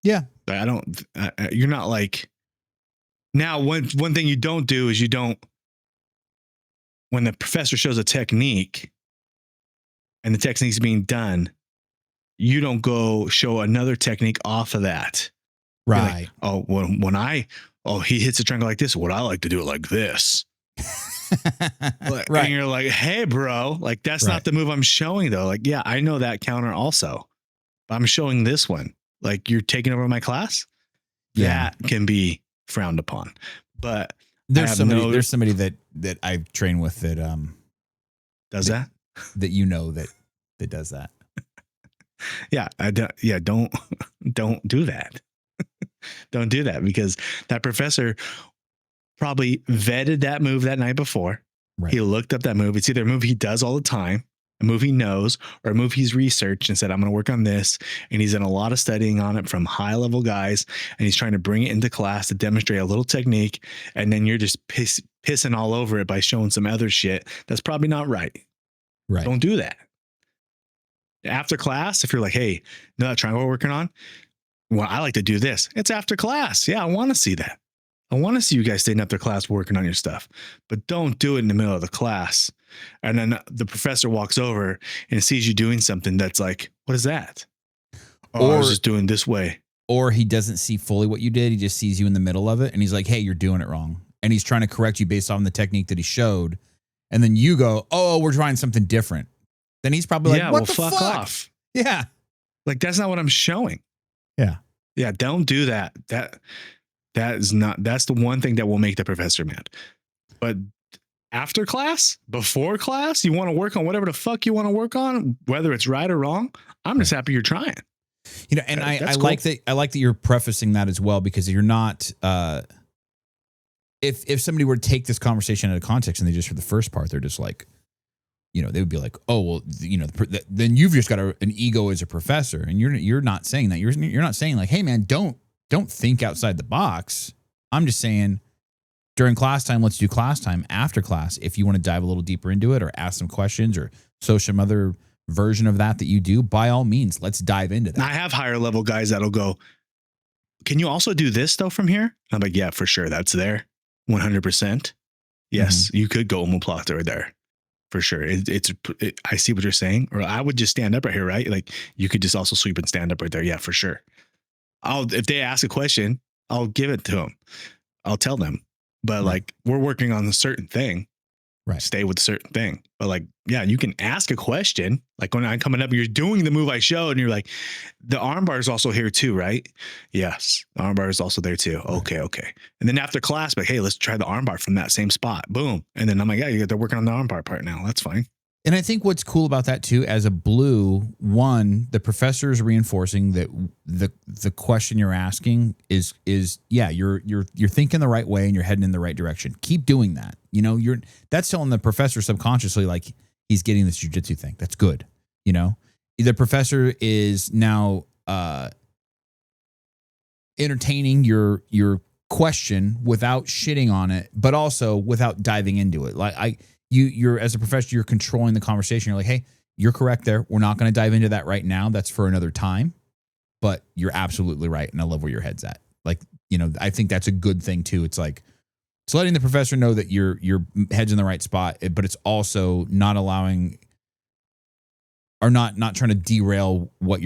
Yeah. You're not like, now one thing you don't do is when the professor shows a technique and the technique's being done, you don't go show another technique off of that. Right. Like, he hits a triangle like this. What I like to do it like this. Right. And you're like, hey bro, like that's not the move I'm showing though. Like, yeah, I know that counter also. but I'm showing this one. Like, you're taking over my class. Yeah. That can be frowned upon. But there's somebody that I train with that does that that does that. Yeah, don't do that. Don't do that, because that professor probably vetted that move that night before. Right. He looked up that move. It's either a move he does all the time, a move he knows, or a move he's researched and said, I'm going to work on this. And he's done a lot of studying on it from high level guys. And he's trying to bring it into class to demonstrate a little technique. And then you're just pissing all over it by showing some other shit. That's probably not right. Right. Don't do that. After class, if you're like, hey, know that triangle we're working on? Well, I like to do this. It's after class. Yeah, I want to see that. I want to see you guys staying after class working on your stuff, but don't do it in the middle of the class. And then the professor walks over and sees you doing something that's like, what is that? Oh, I was just doing this way. Or he doesn't see fully what you did. He just sees you in the middle of it. And he's like, hey, you're doing it wrong. And he's trying to correct you based on the technique that he showed. And then you go, oh, we're trying something different. Then he's probably like, what the fuck? Off. Yeah. Like, that's not what I'm showing. Yeah. Yeah. Don't do that. That's the one thing that will make the professor mad. But after class, before class, you want to work on whatever the fuck you want to work on, whether it's right or wrong. I'm just happy you're trying. You know, and I cool. like that you're prefacing that as well, because you're not, if somebody were to take this conversation out of context and they just heard the first part, they're just like, you know, they would be like, oh, well, you know, then you've just got an ego as a professor, and you're not saying that. You're not saying like, hey man, don't think outside the box. I'm just saying during class time, let's do class time. After class, if you want to dive a little deeper into it or ask some questions or show some other version of that you do, by all means, let's dive into that. I have higher level guys that'll go, can you also do this though from here? I'm like, yeah, for sure. That's there. 100%. Yes, you could go omoplata right there. For sure. I see what you're saying. Or I would just stand up right here, right? Like, you could just also sweep and stand up right there. Yeah, for sure. If they ask a question, I'll give it to them. I'll tell them. But like, we're working on a certain thing. Right. Stay with a certain thing. But like, yeah, you can ask a question. Like when I'm coming up, you're doing the move I showed, and you're like, the arm bar is also here too, right? Yes. The arm bar is also there too. Right. Okay. And then after class, like, hey, let's try the arm bar from that same spot. Boom. And then I'm like, yeah, they're working on the arm bar part now. That's fine. And I think what's cool about that too, as a blue, one, the professor is reinforcing that the question you're asking is yeah, you're thinking the right way and you're heading in the right direction. Keep doing that. You know, that's telling the professor subconsciously like he's getting this jiu-jitsu thing. That's good. You know, the professor is now entertaining your question without shitting on it, but also without diving into it. Like you're as a professor, you're controlling the conversation. You're like, hey, you're correct there. We're not going to dive into that right now. That's for another time. But you're absolutely right, and I love where your head's at. Like, you know, I think that's a good thing too. It's like it's letting the professor know that your head's in the right spot, but it's also not allowing or not trying to derail what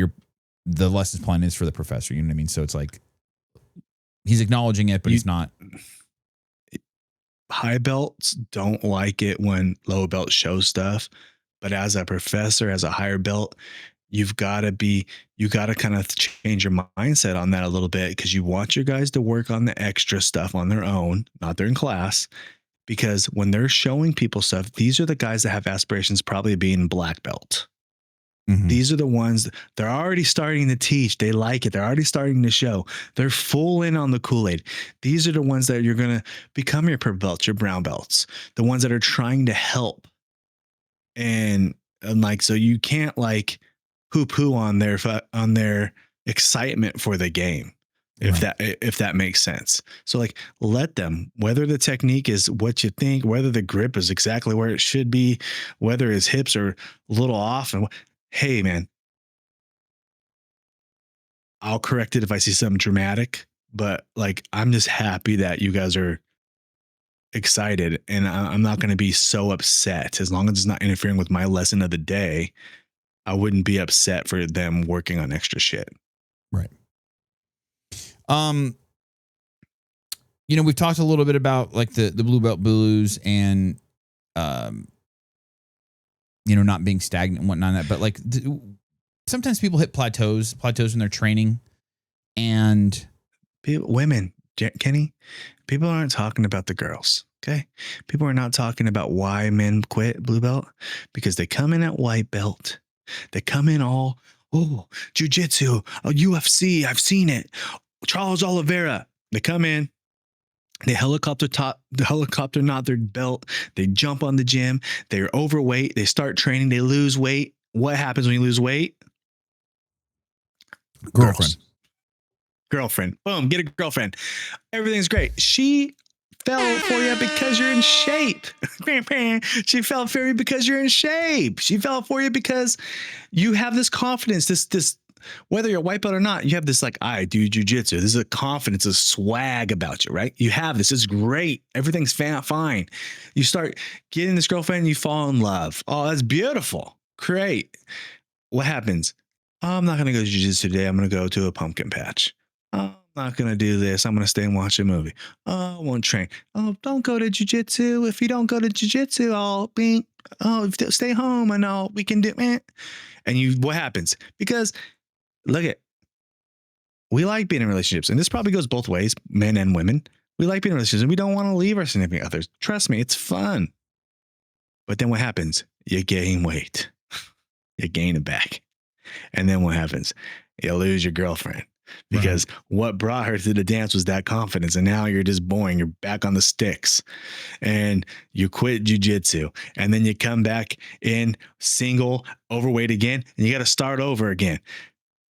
the lessons plan is for the professor. You know what I mean? So it's like he's acknowledging it, but he's not. High belts don't like it when low belts show stuff, but as a professor, as a higher belt, you got to kind of change your mindset on that a little bit, because you want your guys to work on the extra stuff on their own, not during class, because when they're showing people stuff, these are the guys that have aspirations probably of being black belt. Mm-hmm. These are the ones they're already starting to teach. They like it. They're already starting to show. They're full in on the Kool-Aid. These are the ones that you're going to become your purple belts, your brown belts, the ones that are trying to help. And like, so you can't like poo-poo on their excitement for the game. If that makes sense. So like, let them, whether the technique is what you think, whether the grip is exactly where it should be, whether his hips are a little off, and hey man, I'll correct it if I see something dramatic, but like, I'm just happy that you guys are excited, and I'm not going to be so upset as long as it's not interfering with my lesson of the day. I wouldn't be upset for them working on extra shit. Right. You know, we've talked a little bit about like the blue belt blues and, you know, not being stagnant and whatnot, but like sometimes people hit plateaus in their training, and women, Kenny, people aren't talking about the girls. Okay. People are not talking about why men quit blue belt, because they come in at white belt. They come in all, oh, jiu-jitsu, oh, UFC, I've seen it. Charles Oliveira. They come in, they helicopter knot their belt. They jump on the gym. They're overweight. They start training. They lose weight. What happens when you lose weight? Girlfriend. Boom. Get a girlfriend. Everything's great. She fell for you because you're in shape. She fell for you because you're in shape. She fell for you because you have this confidence, this whether you're a white belt or not, you have this like, I do jujitsu. This is a confidence, a swag about you, right? You have this. It's great. Everything's fine. You start getting this girlfriend, you fall in love. Oh, that's beautiful. Great. What happens? Oh, I'm not going to go to jujitsu today. I'm going to go to a pumpkin patch. Oh, I'm not going to do this. I'm going to stay and watch a movie. Oh, I won't train. Oh, don't go to jujitsu. If you don't go to jujitsu, I'll be, stay home and we can do it. And what happens? Because look at, we like being in relationships, and this probably goes both ways, men and women. We like being in relationships, and we don't want to leave our significant others. Trust me, it's fun. But then what happens? You gain weight. You gain it back. And then what happens? You lose your girlfriend, because what brought her to the dance was that confidence. And now you're just boring. You're back on the sticks, and you quit jujitsu, and then you come back in single, overweight again, and you got to start over again.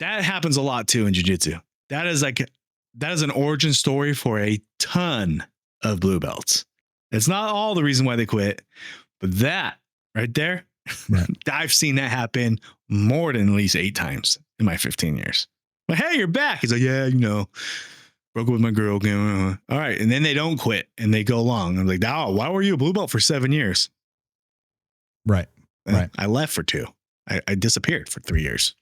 That happens a lot too in jiu-jitsu. That is an origin story for a ton of blue belts. It's not all the reason why they quit, but that right there, I've seen that happen more than at least 8 times in my 15 years. But hey, you're back. He's like, yeah, broke up with my girl. All right. And then they don't quit and they go along. I'm like, oh, why were you a blue belt for 7 years? Right. I left for 2. I disappeared for 3 years.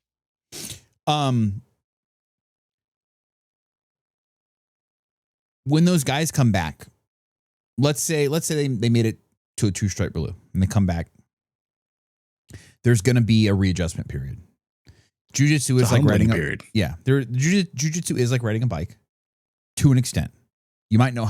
When those guys come back, let's say they made it to a 2-stripe blue and they come back, there's going to be a readjustment period. Jiu-jitsu is like riding period. Jiu-jitsu is like riding a bike to an extent. You might know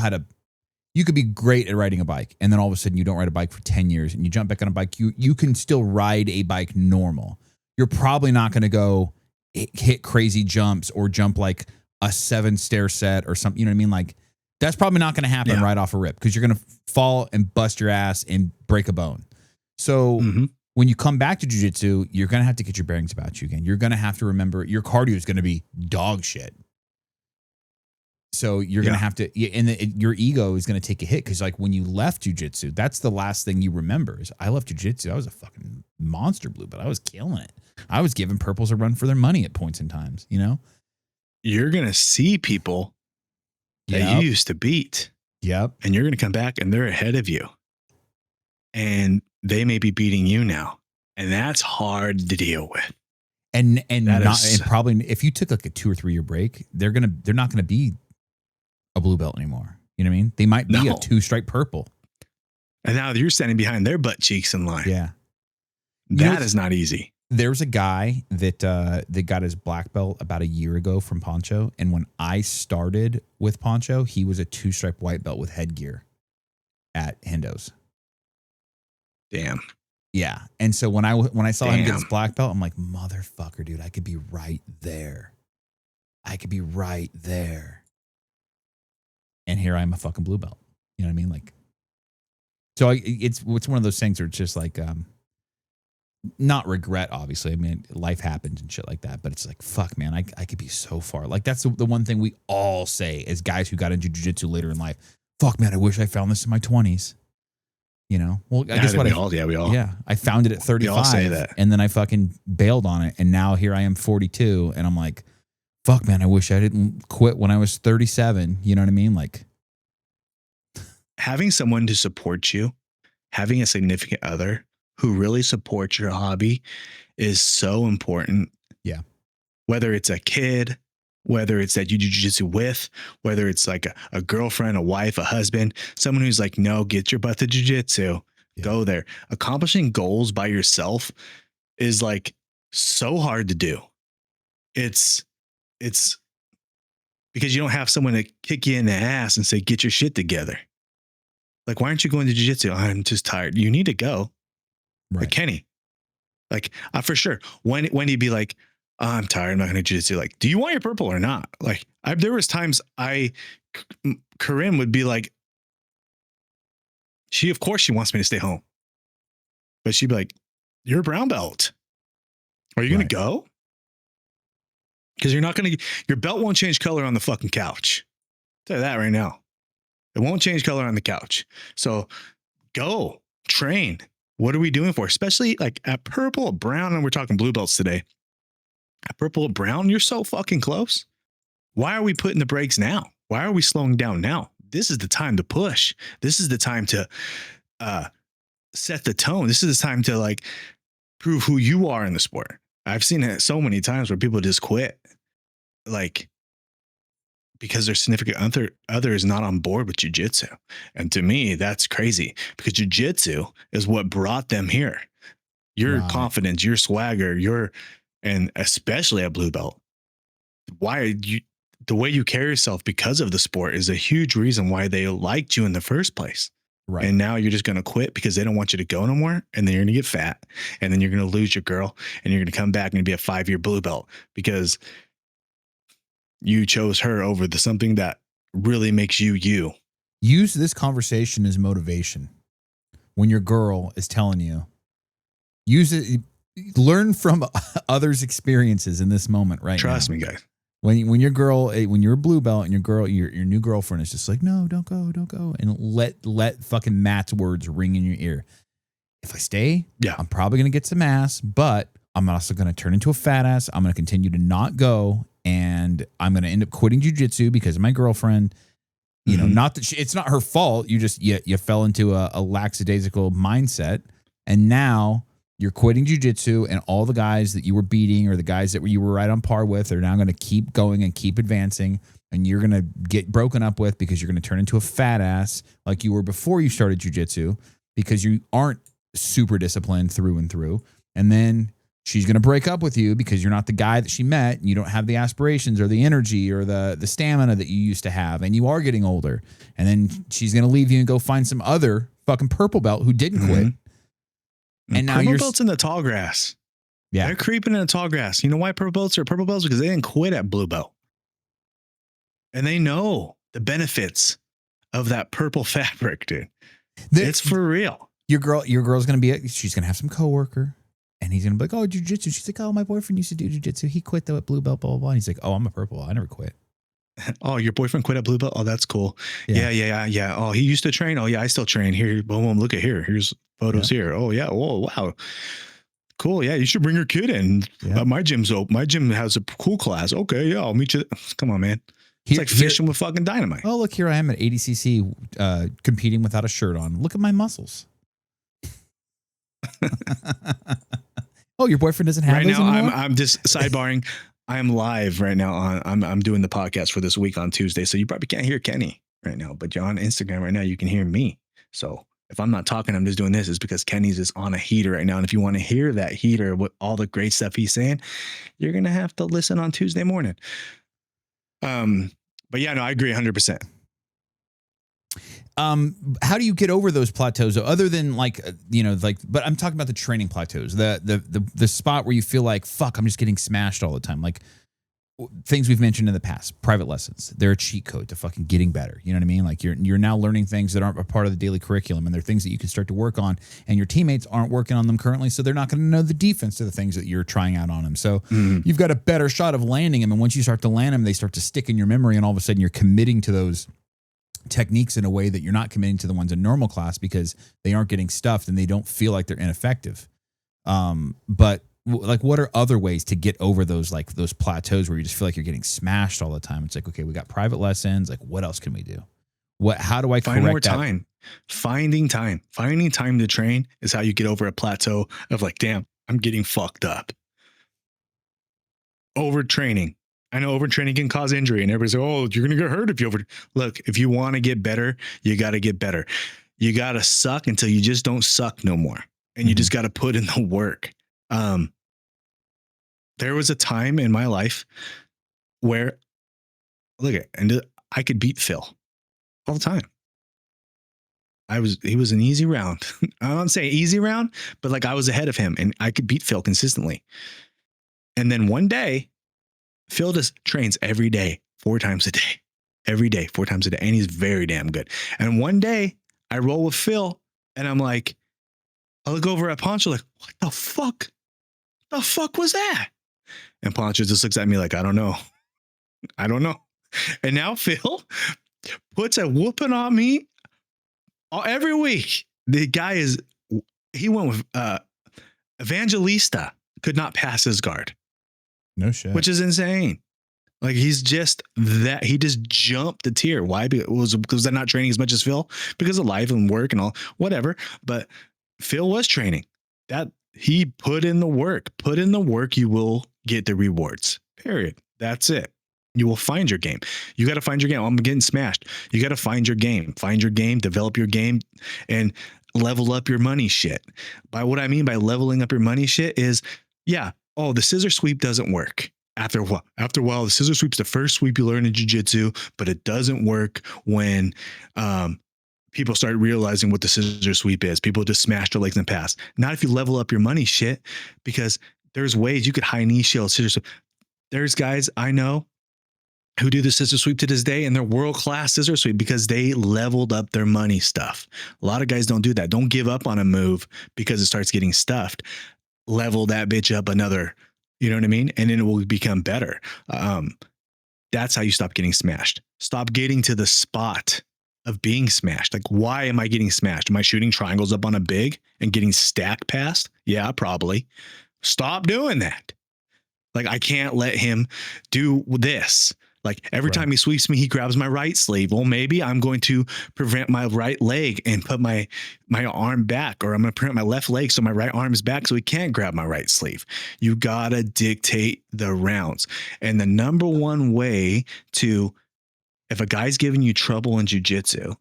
you could be great at riding a bike, and then all of a sudden you don't ride a bike for 10 years and you jump back on a bike. You can still ride a bike normal. You're probably not going to go hit crazy jumps or jump like a 7-stair set or something. You know what I mean? Like, that's probably not going to happen right off a rip, because you're going to fall and bust your ass and break a bone. So when you come back to jiu-jitsu, you're going to have to get your bearings about you again. You're going to have to remember your cardio is going to be dog shit. So you're going to have to, your ego is going to take a hit, because like when you left jiu-jitsu, that's the last thing you remember is, I left jiu-jitsu. I was a fucking monster blue, but I was killing it. I was giving purples a run for their money at points in times, You're going to see people that you used to beat. Yep. And you're going to come back and they're ahead of you. And they may be beating you now. And that's hard to deal with. And probably if you took like a 2 or 3 year break, they're not going to be a blue belt anymore. You know what I mean? They might be a 2-stripe purple. And now you're standing behind their butt cheeks in line. Yeah. That is not easy. There's a guy that got his black belt about a year ago from Poncho. And when I started with Poncho, he was a 2-stripe white belt with headgear at Hendo's. Damn. Yeah. And so when I saw him get his black belt, I'm like, motherfucker, dude, I could be right there. And here I am, a fucking blue belt. You know what I mean? Like, so it's one of those things where it's just like, not regret, obviously. I mean, life happens and shit like that, but it's like, fuck, man, I could be so far. Like, that's the one thing we all say as guys who got into jiu-jitsu later in life. Fuck, man, I wish I found this in my 20s. Well, I guess we all. Yeah, I found it at 35. We all say that. And then I fucking bailed on it. And now here I am 42. And I'm like, fuck, man, I wish I didn't quit when I was 37. You know what I mean? Like, having someone to support you, having a significant other who really supports your hobby is so important. Yeah. Whether it's a kid, whether it's that you do jiu-jitsu with, whether it's like a girlfriend, a wife, a husband, someone who's like, no, get your butt to jiu-jitsu, go there. Accomplishing goals by yourself is like so hard to do. It's because you don't have someone to kick you in the ass and say, get your shit together. Like, why aren't you going to jiu-jitsu? I'm just tired. You need to go. Right. Like Kenny. Like, for sure. When he'd be like, oh, I'm tired, I'm not going to jiu-jitsu. Like, do you want your purple or not? Like, there was times Corinne would be like, of course she wants me to stay home. But she'd be like, you're a brown belt. Are you going to go? Because you're not going to, your belt won't change color on the fucking couch. I'll tell you that right now. It won't change color on the couch. So go train. What are we doing for? Especially like at purple or brown, and we're talking blue belts today. At purple or brown, you're so fucking close. Why are we putting the brakes now? Why are we slowing down now? This is the time to push. This is the time to set the tone. This is the time to like prove who you are in the sport. I've seen it so many times where people just quit, like because their significant other is not on board with jiu-jitsu. And to me, that's crazy because jiu-jitsu is what brought them here. Your confidence, your swagger, and especially at blue belt, the way you carry yourself because of the sport is a huge reason why they liked you in the first place. Right. And now you're just going to quit because they don't want you to go no more. And then you're going to get fat, and then you're going to lose your girl, and you're going to come back and be a 5-year blue belt because you chose her over something that really makes you you. Use this conversation as motivation. When your girl is telling you, use it. Learn from others' experiences in this moment, right? Trust me, guys. When your girl, when you're a blue belt and your new girlfriend is just like, no, don't go, and let fucking Matt's words ring in your ear. If I stay, I'm probably gonna get some ass, but I'm also gonna turn into a fat ass. I'm gonna continue to not go, and I'm gonna end up quitting jiu-jitsu because of my girlfriend. You know, not that it's not her fault. You just you fell into a lackadaisical mindset, and now you're quitting jiu-jitsu, and all the guys that you were beating or the guys that you were right on par with are now going to keep going and keep advancing, and you're going to get broken up with because you're going to turn into a fat ass like you were before you started jiu-jitsu because you aren't super disciplined through and through. And then she's going to break up with you because you're not the guy that she met, and you don't have the aspirations or the energy or the stamina that you used to have, and you are getting older. And then she's going to leave you and go find some other fucking purple belt who didn't quit. And now purple belts in the tall grass. Yeah. They're creeping in the tall grass. You know why purple belts are purple belts? Because they didn't quit at blue belt. And they know the benefits of that purple fabric, dude. It's for real. Your girl's going to she's going to have some coworker, and he's going to be like, oh, jiu-jitsu. She's like, oh, my boyfriend used to do jiu-jitsu. He quit though at blue belt, blah, blah, blah. And he's like, oh, I'm a purple. I never quit. Oh, your boyfriend quit at blue belt? Oh, that's cool. Yeah. Oh, he used to train? Oh, yeah, I still train. Here, boom, look at here. Here's photos here. Oh, yeah. Whoa, wow. Cool. Yeah, you should bring your kid in. My gym's open. My gym has a cool class. Okay, yeah, I'll meet you. Come on, man. It's like fishing with fucking dynamite. Oh, look, here I am at ADCC competing without a shirt on. Look at my muscles. Oh, your boyfriend doesn't have those anymore? Right now, I'm just sidebarring. I am live right now I'm doing the podcast for this week on Tuesday. So you probably can't hear Kenny right now, but you're on Instagram right now. You can hear me. So if I'm not talking, I'm just doing this, is because Kenny's is on a heater right now. And if you want to hear that heater, what all the great stuff he's saying, you're going to have to listen on Tuesday morning. But yeah, no, I agree 100%. How do you get over those plateaus other than but I'm talking about the training plateaus, the spot where you feel like, fuck, I'm just getting smashed all the time. Like things we've mentioned in the past, private lessons, they're a cheat code to fucking getting better. You know what I mean? Like you're now learning things that aren't a part of the daily curriculum, and they're things that you can start to work on, and your teammates aren't working on them currently. So they're not going to know the defense to the things that you're trying out on them. So you've got a better shot of landing them. And once you start to land them, they start to stick in your memory. And all of a sudden you're committing to those techniques in a way that you're not committing to the ones in normal class because they aren't getting stuffed and they don't feel like they're ineffective. But like, what are other ways to get over those plateaus where you just feel like you're getting smashed all the time? It's like, okay, we got private lessons. Like, what else can we do? How do I find more time? Finding time to train is how you get over a plateau of like, damn, I'm getting fucked up. Overtraining. I know overtraining can cause injury, and everybody's like, oh, you're going to get hurt if you over. Look, if you want to get better, you got to get better. You got to suck until you just don't suck no more. And you just got to put in the work. there was a time in my life where, look at, and I could beat Phil all the time. He was an easy round. I don't say easy round, but like I was ahead of him and I could beat Phil consistently. And then one day, Phil just trains every day, 4 times a day, every day, 4 times a day. And he's very damn good. And one day I roll with Phil and I'm like, I look over at Pancho like, what the fuck? The fuck was that? And Pancho just looks at me like, I don't know. I don't know. And now Phil puts a whooping on me every week. The guy he went with Evangelista, could not pass his guard. No shit. Which is insane. Like he's just that, he just jumped the tier. Why? Because they're not training as much as Phil because of life and work and all, whatever. But Phil was training. That he put in the work. Put in the work, you will get the rewards. Period. That's it. You will find your game. You got to find your game. I'm getting smashed. You got to find your game. Find your game, develop your game, and level up your money shit. By what I mean by leveling up your money shit is, yeah, oh, the scissor sweep doesn't work. After a while, the scissor sweep's the first sweep you learn in jiu-jitsu, but it doesn't work when people start realizing what the scissor sweep is. People just smash their legs and pass. Not if you level up your money shit, because there's ways you could high knee shield, scissor sweep. There's guys I know who do the scissor sweep to this day, and they're world-class scissor sweep because they leveled up their money stuff. A lot of guys don't do that. Don't give up on a move because it starts getting stuffed. Level that bitch up another, you know what I mean? And then it will become better. That's how you stop getting smashed. Stop getting to the spot of being smashed. Like, why am I getting smashed? Am I shooting triangles up on a big and getting stacked past? Yeah, probably. Stop doing that. Like, I can't let him do this. Like every time he sweeps me, he grabs my right sleeve. Well, maybe I'm going to prevent my right leg and put my arm back, or I'm going to prevent my left leg so my right arm is back so he can't grab my right sleeve. You got to dictate the rounds. And the number one way to, if a guy's giving you trouble in jiu-jitsu,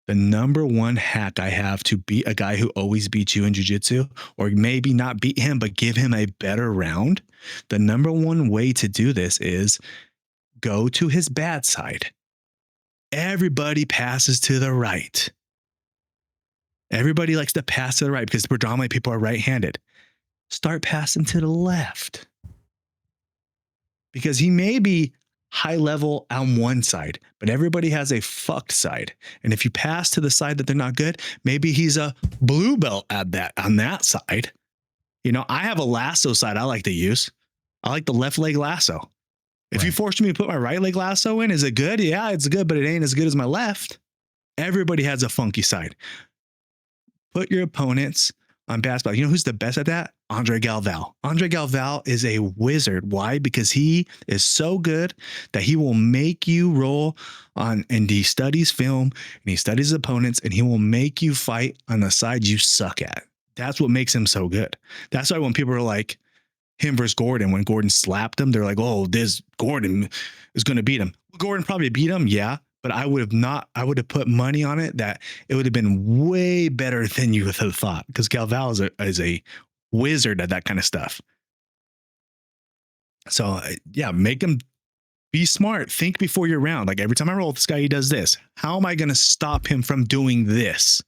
the number one hack I have to beat a guy who always beats you in jiu-jitsu, or maybe not beat him, but give him a better round. The number one way to do this is go to his bad side. Everybody passes to the right. Everybody likes to pass to the right because predominantly people are right-handed. Start passing to the left. Because he may be high level on one side, but everybody has a fucked side. And if you pass to the side that they're not good, maybe he's a blue belt at that on that side. You know, I have a lasso side I like to use. I like the left leg lasso. If you forced me to put my right leg lasso in, is it good? Yeah, it's good, but it ain't as good as my left. Everybody has a funky side. Put your opponents on basketball. You know who's the best at that? Andre Galvao. Andre Galvao is a wizard. Why? Because he is so good that he will make you roll on, and he studies film and he studies opponents, and he will make you fight on the side you suck at. That's what makes him so good. That's why when people are like, him versus Gordon, when Gordon slapped him, they're like, oh, this Gordon is going to beat him. Gordon probably beat him, yeah, but I would have put money on it that it would have been way better than you would have thought, because Galvao is a wizard at that kind of stuff. So yeah, make him be smart. Think before your round. Like every time I roll with this guy, he does this. How am I going to stop him from doing this?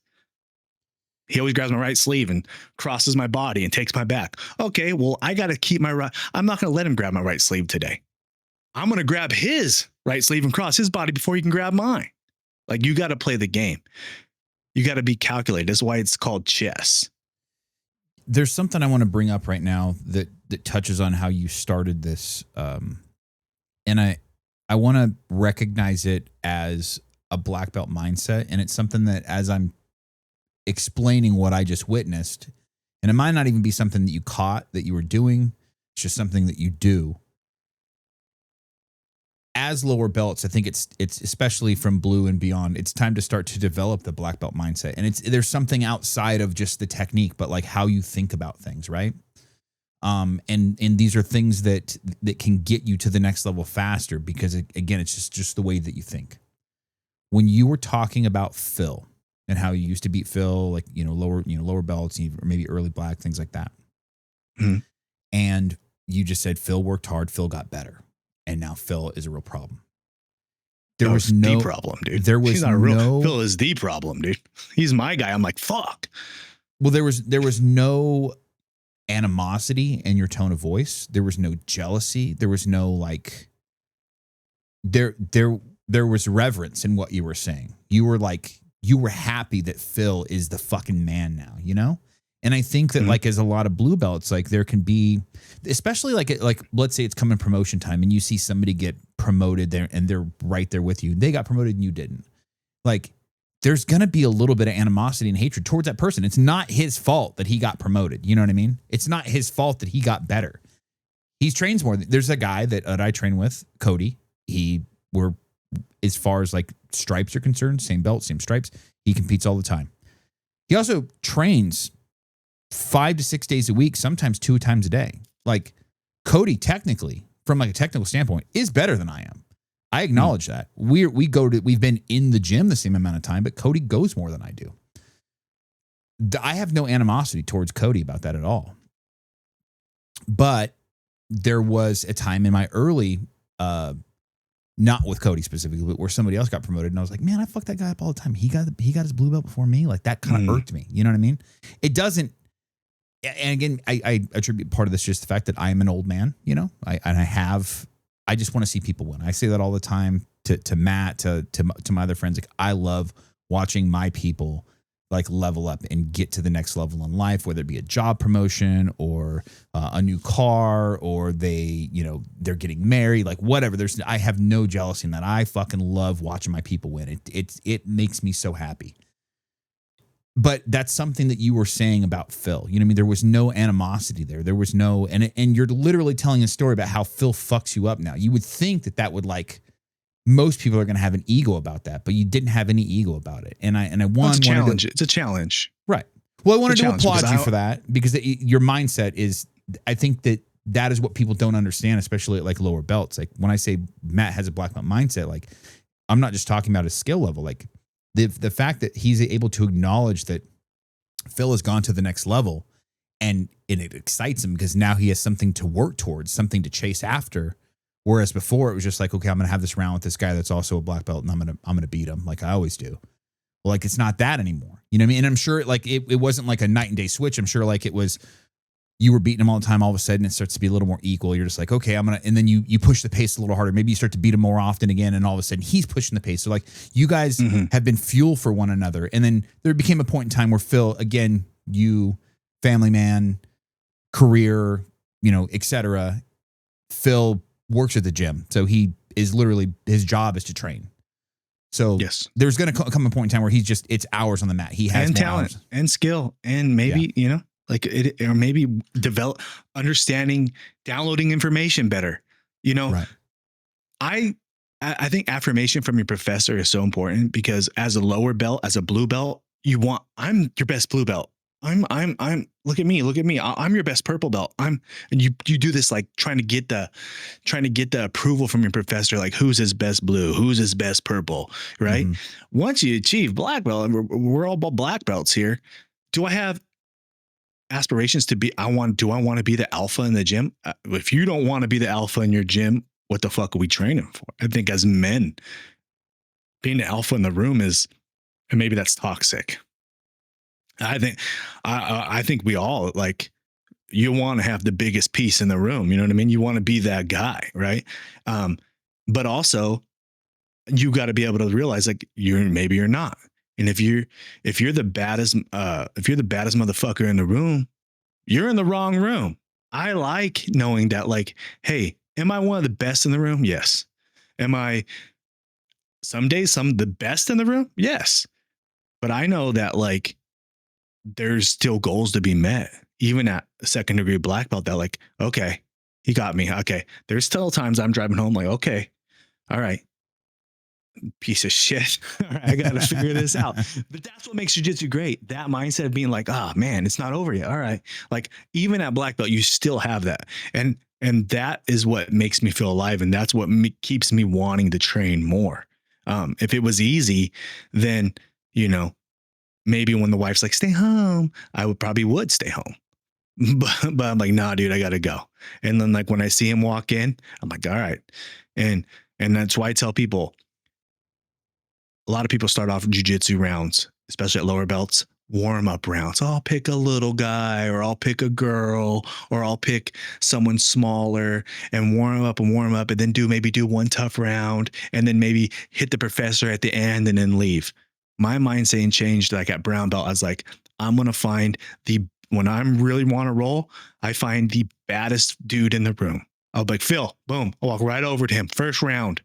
He always grabs my right sleeve and crosses my body and takes my back. Okay, well, I got to keep my right. I'm not going to let him grab my right sleeve today. I'm going to grab his right sleeve and cross his body before he can grab mine. Like, you got to play the game. You got to be calculated. That's why it's called chess. There's something I want to bring up right now that touches on how you started this. And I want to recognize it as a black belt mindset. And it's something that, as I'm explaining what I just witnessed, and it might not even be something that you caught that you were doing, it's just something that you do. As lower belts, I think it's especially from blue and beyond, it's time to start to develop the black belt mindset. And there's something outside of just the technique, but like how you think about things, right? And these are things that can get you to the next level faster, because again, it's just the way that you think. When you were talking about Phil and how you used to beat Phil, like, lower belts, or maybe early black, things like that. Mm-hmm. And you just said Phil worked hard, Phil got better, and now Phil is a real problem. There was no the problem, dude. There was He's not a real no Phil is the problem, dude. He's my guy. I'm like, fuck. Well, there was no animosity in your tone of voice. There was no jealousy. There was no like there was reverence in what you were saying. You were happy that Phil is the fucking man now, you know? And I think that like as a lot of blue belts, like there can be, especially like let's say it's coming promotion time and you see somebody get promoted there and they're right there with you. They got promoted and you didn't. Like there's going to be a little bit of animosity and hatred towards that person. It's not his fault that he got promoted. You know what I mean? It's not his fault that he got better. He trains more. There's a guy that I train with, Cody. We're as far as like stripes are concerned, same belt, same stripes. He competes all the time. He also trains 5 to 6 days a week, sometimes 2 times a day. Like Cody, technically, from like a technical standpoint, is better than I am. I acknowledge that. We've been in the gym the same amount of time, but Cody goes more than I do. I have no animosity towards Cody about that at all. But there was a time in my early, not with Cody specifically, but where somebody else got promoted, and I was like, man, I fucked that guy up all the time. He got his blue belt before me. Like that kind of irked me. You know what I mean? It doesn't. And again, I attribute part of this just the fact that I am an old man. You know, I just want to see people win. I say that all the time to Matt, to my other friends. Like I love watching my people like level up and get to the next level in life, whether it be a job promotion or a new car, or they're getting married, like whatever. I have no jealousy in that. I fucking love watching my people win. It makes me so happy. But that's something that you were saying about Phil. You know what I mean? There was no animosity there. There was no, and you're literally telling a story about how Phil fucks you up now. You would think that would like, most people are going to have an ego about that, but you didn't have any ego about it. And I it's a challenge. It's a challenge. Right. Well, I wanted to applaud you for that because your mindset is, I think that is what people don't understand, especially at like lower belts. Like when I say Matt has a black belt mindset, like I'm not just talking about his skill level, like the fact that he's able to acknowledge that Phil has gone to the next level and it excites him because now he has something to work towards, something to chase after. Whereas before it was just like, okay, I'm going to have this round with this guy that's also a black belt and I'm going to beat him like I always do. Well, like it's not that anymore. You know what I mean? And I'm sure like it wasn't like a night and day switch. I'm sure like it was, you were beating him all the time. All of a sudden it starts to be a little more equal. You're just like, okay, and then you push the pace a little harder. Maybe you start to beat him more often again. And all of a sudden he's pushing the pace. So like you guys have been fuel for one another. And then there became a point in time where Phil, again, you family man, career, et cetera. Phil works at the gym. So he is literally, his job is to train. So yes, there's going to come a point in time where it's hours on the mat. He has and talent hours. And skill and maybe, like it, or maybe develop understanding, downloading information better. Right. I think affirmation from your professor is so important because as a lower belt, as a blue belt, I'm your best blue belt. I'm look at me. I'm your best purple belt. And you do this like trying to get the approval from your professor, like who's his best blue, who's his best purple, right? Once you achieve black belt, and we're all about black belts here. Do I have aspirations to be, do I want to be the alpha in the gym? If you don't want to be the alpha in your gym, what the fuck are we training for? I think as men, being the alpha in the room and maybe that's toxic. I think we all like, you want to have the biggest piece in the room. You know what I mean? You want to be that guy. Right. But also you got to be able to realize like maybe you're not. And if you're the baddest motherfucker in the room, you're in the wrong room. I like knowing that like, hey, am I one of the best in the room? Yes. Am I some days the best in the room? Yes. But I know that like there's still goals to be met, even at a second degree black belt that like, okay, he got me. Okay. There's still times I'm driving home like, okay, all right. Piece of shit. All right, I got to figure this out. But that's what makes jiu-jitsu great. That mindset of being like, oh man, it's not over yet. All right. Like even at black belt, you still have that. And that is what makes me feel alive. And that's what keeps me wanting to train more. If it was easy, then, maybe when the wife's like, stay home, I would stay home. but I'm like, nah, dude, I gotta go. And then like when I see him walk in, I'm like, all right. And that's why I tell people, a lot of people start off jiu-jitsu rounds, especially at lower belts, warm up rounds. I'll pick a little guy, or I'll pick a girl, or I'll pick someone smaller and warm up and warm up, and then do one tough round, and then maybe hit the professor at the end and then leave. My mind saying changed like at brown belt. I was like, I'm gonna find when I'm really want to roll, I find the baddest dude in the room. I'll be like, Phil, boom, I'll walk right over to him. First round.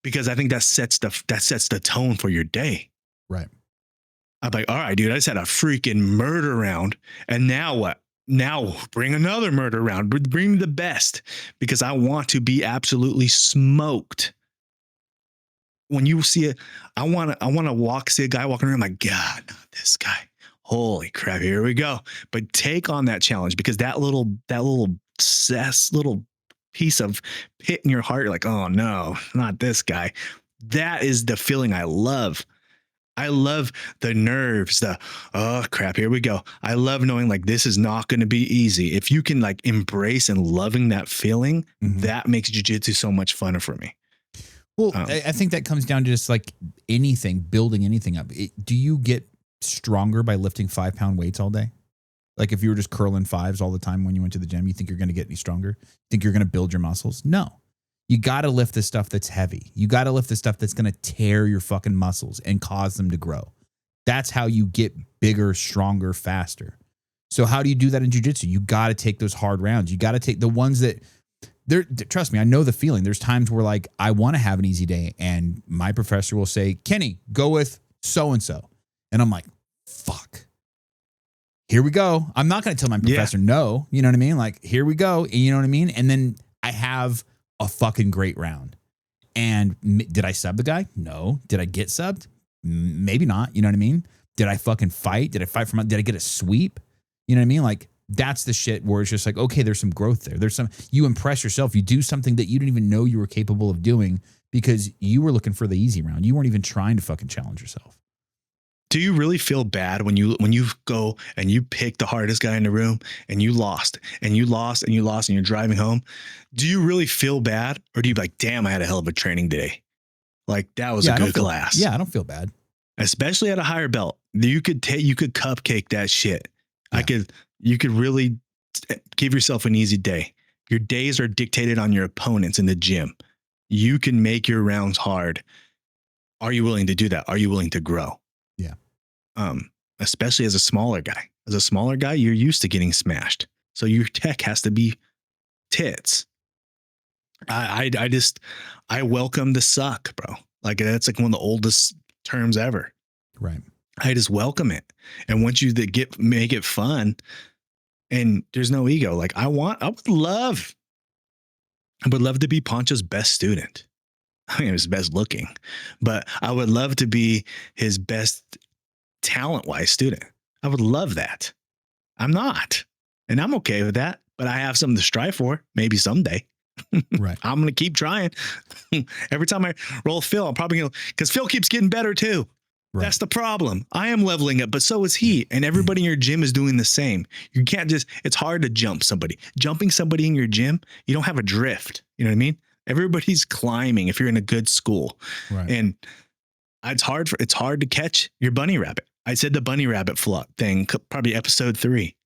Because I think that sets the tone for your day. Right. I'm like, all right, dude, I just had a freaking murder round. And now what? Now bring another murder round. Bring the best, because I want to be absolutely smoked. When you see it, I want to see a guy walking around, I'm like, God, not this guy. Holy crap, here we go. But take on that challenge, because that little piece of pit in your heart, you're like, oh no, not this guy. That is the feeling I love. I love the nerves, oh crap, here we go. I love knowing like this is not going to be easy. If you can like embrace and loving that feeling, that makes jiu-jitsu so much funner for me. Well, I think that comes down to just like anything, building anything up. Do you get stronger by lifting 5-pound weights all day? Like if you were just curling fives all the time when you went to the gym, you think you're going to get any stronger? Think you're going to build your muscles? No. You got to lift the stuff that's heavy. You got to lift the stuff that's going to tear your fucking muscles and cause them to grow. That's how you get bigger, stronger, faster. So how do you do that in jiu-jitsu? You got to take those hard rounds. You got to take the ones that trust me, I know the feeling. There's times where like I want to have an easy day and my professor will say, Kenny, go with so-and-so. And I'm like, fuck. Here we go. I'm not going to tell my professor no. You know what I mean? Like, here we go. You know what I mean? And then I have a fucking great round. And did I sub the guy? No. Did I get subbed? Maybe not. You know what I mean? Did I fucking fight? Did I get a sweep? You know what I mean? Like, that's the shit where it's just like, okay, there's some growth there. You impress yourself. You do something that you didn't even know you were capable of doing because you were looking for the easy round. You weren't even trying to fucking challenge yourself. Do you really feel bad when you go and you pick the hardest guy in the room and you lost and you're driving home? Do you really feel bad, or do you be like, damn, I had a hell of a training day? Like that was a good class. Yeah, I don't feel bad. Especially at a higher belt. You could cupcake that shit. Yeah. You could really give yourself an easy day. Your days are dictated on your opponents in the gym. You can make your rounds hard. Are you willing to do that? Are you willing to grow? Yeah. Especially as a smaller guy. As a smaller guy, you're used to getting smashed. So your tech has to be tits. I welcome the suck, bro. Like that's like one of the oldest terms ever. Right. I just welcome it. And once you make it fun and there's no ego, like I would love to be Poncho's best student. I mean, his best looking, but I would love to be his best talent-wise student. I would love that. I'm not, and I'm okay with that, but I have something to strive for. Maybe someday. Right. I'm going to keep trying. Every time I roll Phil, I'm probably going to, because Phil keeps getting better too. Right. That's the problem. I am leveling up, but so is he. And everybody in your gym is doing the same. You can't it's hard to jump somebody. Jumping somebody in your gym, you don't have a drift. You know what I mean? Everybody's climbing if you're in a good school. Right. And it's hard to catch your bunny rabbit. I said the bunny rabbit thing, probably episode 3.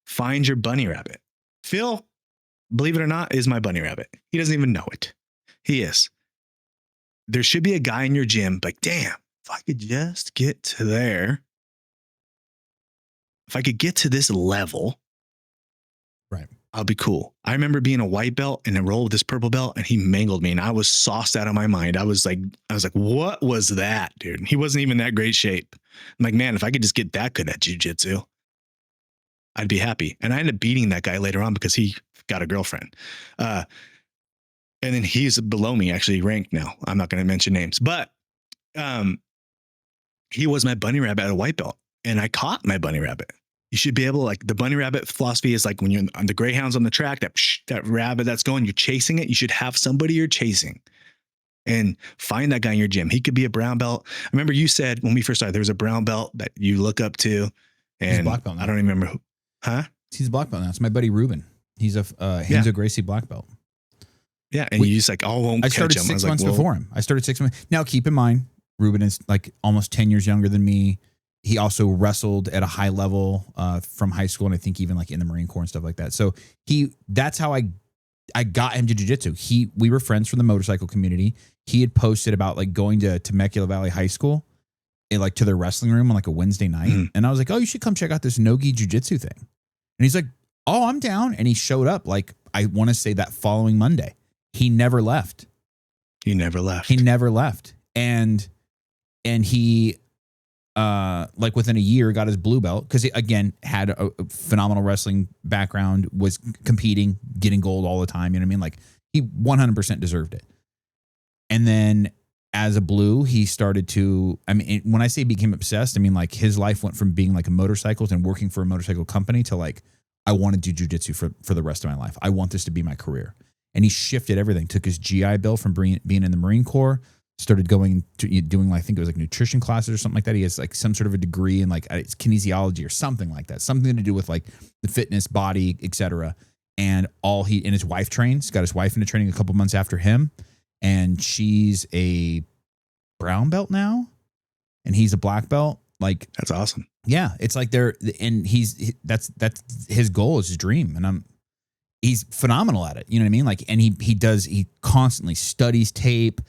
Find your bunny rabbit. Phil, believe it or not, is my bunny rabbit. He doesn't even know it. He is. There should be a guy in your gym like, damn, if I could just get to there, if I could get to this level, right, I'll be cool. I remember being a white belt and enrolled with this purple belt, and he mangled me, and I was sauced out of my mind. I was like, what was that, dude? He wasn't even that great shape. I'm like, man, if I could just get that good at jiu-jitsu, I'd be happy. And I ended up beating that guy later on because he got a girlfriend. And then he's below me, actually ranked now. I'm not going to mention names, but he was my bunny rabbit at a white belt, and I caught my bunny rabbit. You should be able to, like, the bunny rabbit philosophy is like when you're on the greyhounds on the track, that rabbit that's going, you're chasing it. You should have somebody you're chasing and find that guy in your gym. He could be a brown belt. I remember you said when we first started, there was a brown belt that you look up to, and black belt now. I don't even remember who. Huh? He's a black belt now. It's my buddy Ruben. He's a Renzo Gracie black belt. Yeah, and you just like, oh, won't I catch started him. 6 months before him. I started 6 months. Now, keep in mind, Ruben is like almost 10 years younger than me. He also wrestled at a high level from high school, and I think even like in the Marine Corps and stuff like that. So that's how I got him to jiu-jitsu. We were friends from the motorcycle community. He had posted about like going to Temecula Valley High School and like to their wrestling room on like a Wednesday night. And I was like, oh, you should come check out this no-gi jiu-jitsu thing. And he's like, oh, I'm down. And he showed up like, I want to say that following Monday. He never left. He never left. He never left. And he, like within a year, got his blue belt because he, again, had a phenomenal wrestling background, was competing, getting gold all the time. You know what I mean? Like he 100% deserved it. And then as a blue, he started to, I mean, when I say became obsessed, I mean like his life went from being like a motorcycles and working for a motorcycle company to like, I want to do jiu-jitsu for the rest of my life. I want this to be my career. And he shifted everything, took his GI Bill from being in the Marine Corps, started going to doing, I think it was like nutrition classes or something like that. He has like some sort of a degree in like it's kinesiology or something like that, something to do with like the fitness, body, etc. And his wife trains, got his wife into training a couple months after him. And she's a brown belt now and he's a black belt. Like, that's awesome. Yeah. It's like that's his goal, is his dream. And he's phenomenal at it. You know what I mean? Like, and he constantly studies tape,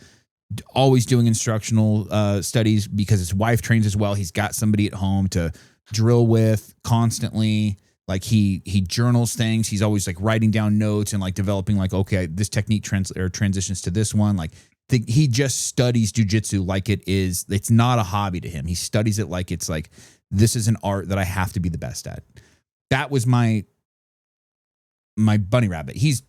always doing instructional studies because his wife trains as well. He's got somebody at home to drill with constantly. Like he journals things. He's always like writing down notes and like developing like, okay, this technique transitions to this one. Like he just studies jiu-jitsu like it's not a hobby to him. He studies it like it's like, this is an art that I have to be the best at. That was my bunny rabbit. He's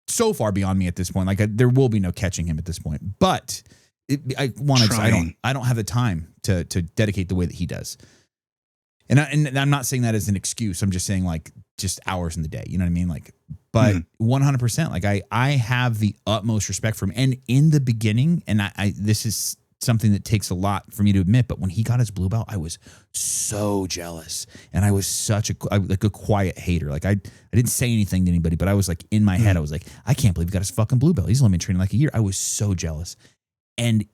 so far beyond me at this point. Like there will be no catching him at this point. But I don't have the time to dedicate the way that he does. And I'm not saying that as an excuse. I'm just saying like just hours in the day. You know what I mean? Like, but 100%. Like I have the utmost respect for him. And in the beginning, and this is something that takes a lot for me to admit, but when he got his blue belt, I was so jealous, and I was such a quiet hater. Like I didn't say anything to anybody, but I was like in my head, I was like, I can't believe he got his fucking blue belt. He's only been training like a year. I was so jealous, and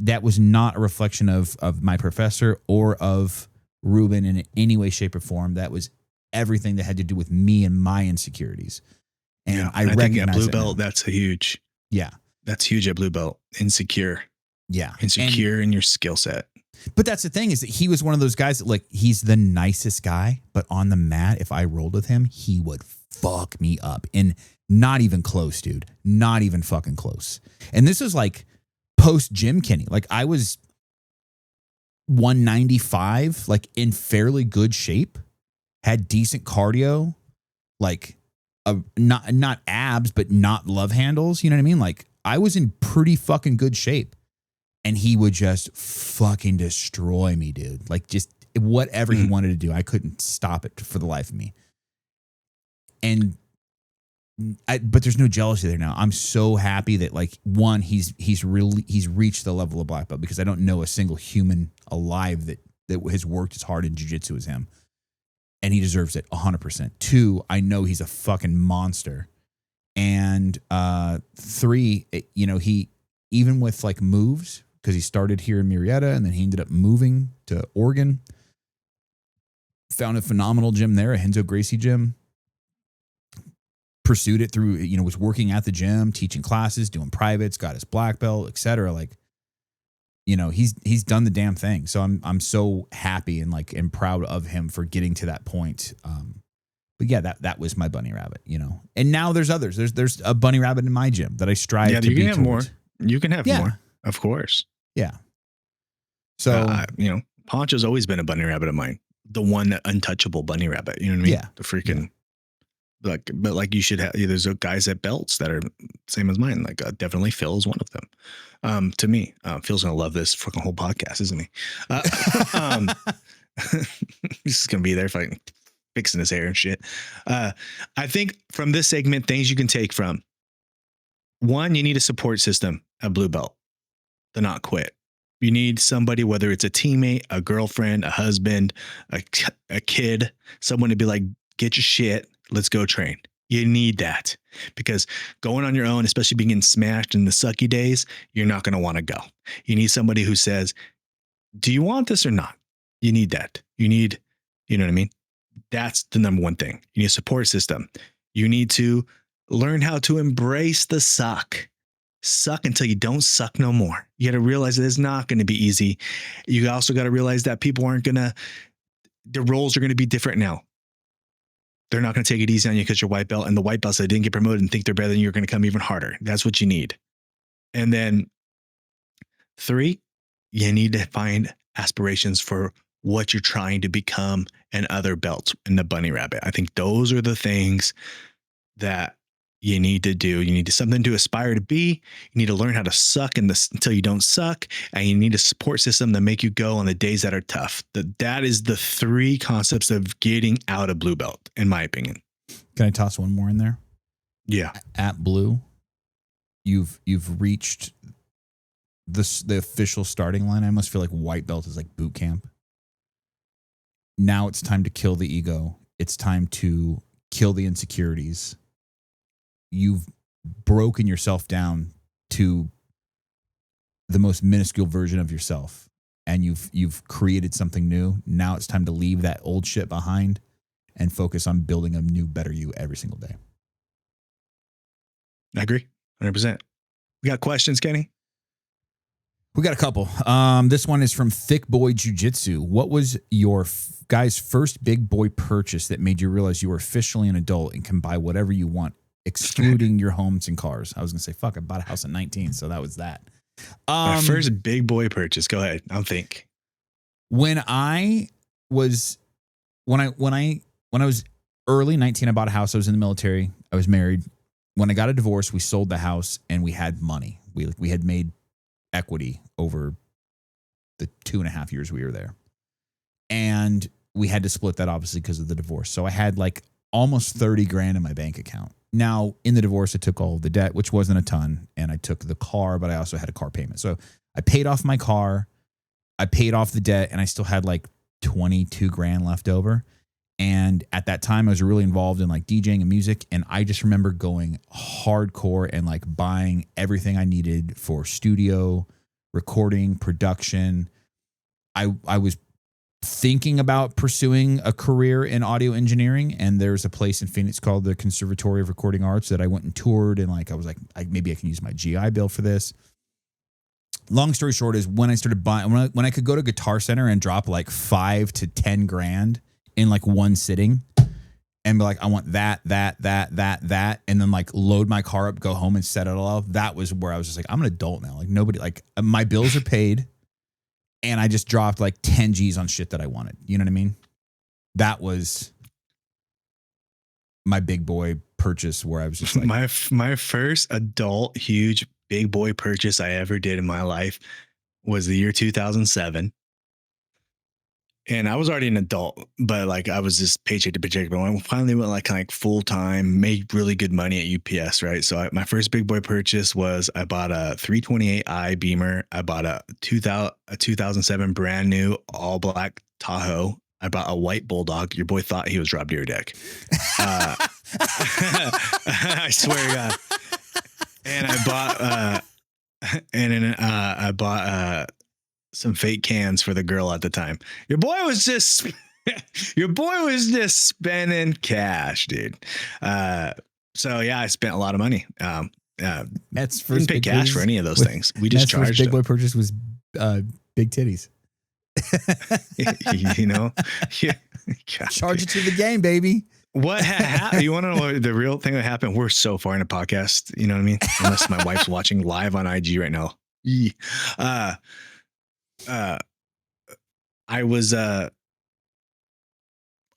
that was not a reflection of my professor or of Ruben in any way, shape, or form. That was everything that had to do with me and my insecurities. And I think at blue belt, that's huge. Yeah, that's huge at blue belt. Insecure. Yeah. Insecure in your skill set. But that's the thing, is that he was one of those guys that like, he's the nicest guy, but on the mat, if I rolled with him, he would fuck me up. And not even close, dude. Not even fucking close. And this is like post Jim Kenny. Like I was 195, like in fairly good shape, had decent cardio, like not abs, but not love handles. You know what I mean? Like I was in pretty fucking good shape. And he would just fucking destroy me, dude. Like just whatever he wanted to do, I couldn't stop it for the life of me. But there's no jealousy there now. I'm so happy that like one, he's reached the level of black belt, because I don't know a single human alive that has worked as hard in jiu-jitsu as him, and he deserves it 100%. Two, I know he's a fucking monster, and three, he even with like moves. Because he started here in Murrieta and then he ended up moving to Oregon. Found a phenomenal gym there, a Renzo Gracie gym. Pursued it through, was working at the gym, teaching classes, doing privates, got his black belt, etc. Like, he's done the damn thing. So I'm so happy and proud of him for getting to that point. But yeah, that was my bunny rabbit, And now there's others. There's a bunny rabbit in my gym that I strive to be. You can have more. You can have more, of course. Yeah. So, Poncho's always been a bunny rabbit of mine. The one untouchable bunny rabbit. You know what I mean? Yeah. The freaking, but you should have, there's guys at belts that are same as mine. Like definitely Phil is one of them. To me, Phil's going to love this fucking whole podcast, isn't he? He's just going to be there fighting, fixing his hair and shit. I think from this segment, things you can take from: one, you need a support system at blue belt to not quit. You need somebody, whether it's a teammate, a girlfriend, a husband, a kid, someone to be like, get your shit. Let's go train. You need that because going on your own, especially being smashed in the sucky days, you're not going to want to go. You need somebody who says, do you want this or not? You need that. You need, you know what I mean? That's the number one thing. You need a support system. You need to learn how to embrace the suck. Suck until you don't suck no more. You got to realize that it's not going to be easy. You also got to realize that people aren't going to, the roles are going to be different now. They're not going to take it easy on you because you're white belt, and the white belts that didn't get promoted and think they're better than you are going to come even harder. That's what you need. And then 3, you need to find aspirations for what you're trying to become and other belts in the bunny rabbit. I think those are the things that you need to do. You need something to aspire to be. You need to learn how to suck until you don't suck. And you need a support system to make you go on the days that are tough. That is the 3 concepts of getting out of blue belt, in my opinion. Can I toss one more in there? Yeah. At blue, you've reached the official starting line. I almost feel like white belt is like boot camp. Now it's time to kill the ego. It's time to kill the insecurities. You've broken yourself down to the most minuscule version of yourself, and you've created something new. Now it's time to leave that old shit behind and focus on building a new, better you every single day. I agree. 100%. We got questions, Kenny? We got a couple. This one is from Thick Boy Jiu-Jitsu. What was your guy's first big boy purchase that made you realize you were officially an adult and can buy whatever you want, excluding your homes and cars? I was going to say, fuck, I bought a house at 19, so that was that. My first big boy purchase. Go ahead. I'll think. When I was early 19, I bought a house. I was in the military. I was married. When I got a divorce, we sold the house and we had money. We had made equity over the 2.5 years we were there. And we had to split that obviously because of the divorce. So I had like almost 30 grand in my bank account. Now in the divorce, I took all of the debt, which wasn't a ton. And I took the car, but I also had a car payment. So I paid off my car, I paid off the debt, and I still had like 22 grand left over. And at that time I was really involved in like DJing and music. And I just remember going hardcore and like buying everything I needed for studio, recording, production. I was thinking about pursuing a career in audio engineering. And there's a place in Phoenix called the Conservatory of Recording Arts that I went and toured. And like, I was like, maybe I can use my GI Bill for this. Long story short is when I started buying, when I could go to Guitar Center and drop like 5 to 10 grand in like one sitting and be like, I want that, and then like load my car up, go home and set it all up. That was where I was just like, I'm an adult now. Like nobody, like my bills are paid and I just dropped like 10 G's on shit that I wanted. You know what I mean? That was my big boy purchase where I was just like, my first adult, huge big boy purchase I ever did in my life was the year 2007. And I was already an adult, but like I was just paycheck to paycheck. But when I finally went like full time, made really good money at UPS, right? So my first big boy purchase was I bought a 328i Beamer. I bought a 2007 brand new all black Tahoe. I bought a white Bulldog. Your boy thought he was Rob Dyrdek. I swear to God. And I bought some fake cans for the girl at the time. Your boy was just spending cash, dude. So yeah, I spent a lot of money. Matt's first didn't pay cash for any of those things. We just charged. First big boy purchase was big titties. You know, yeah. Charge it to the game, baby. What happened? You want to know what the real thing that happened? We're so far in a podcast. You know what I mean? Unless my wife's watching live on IG right now.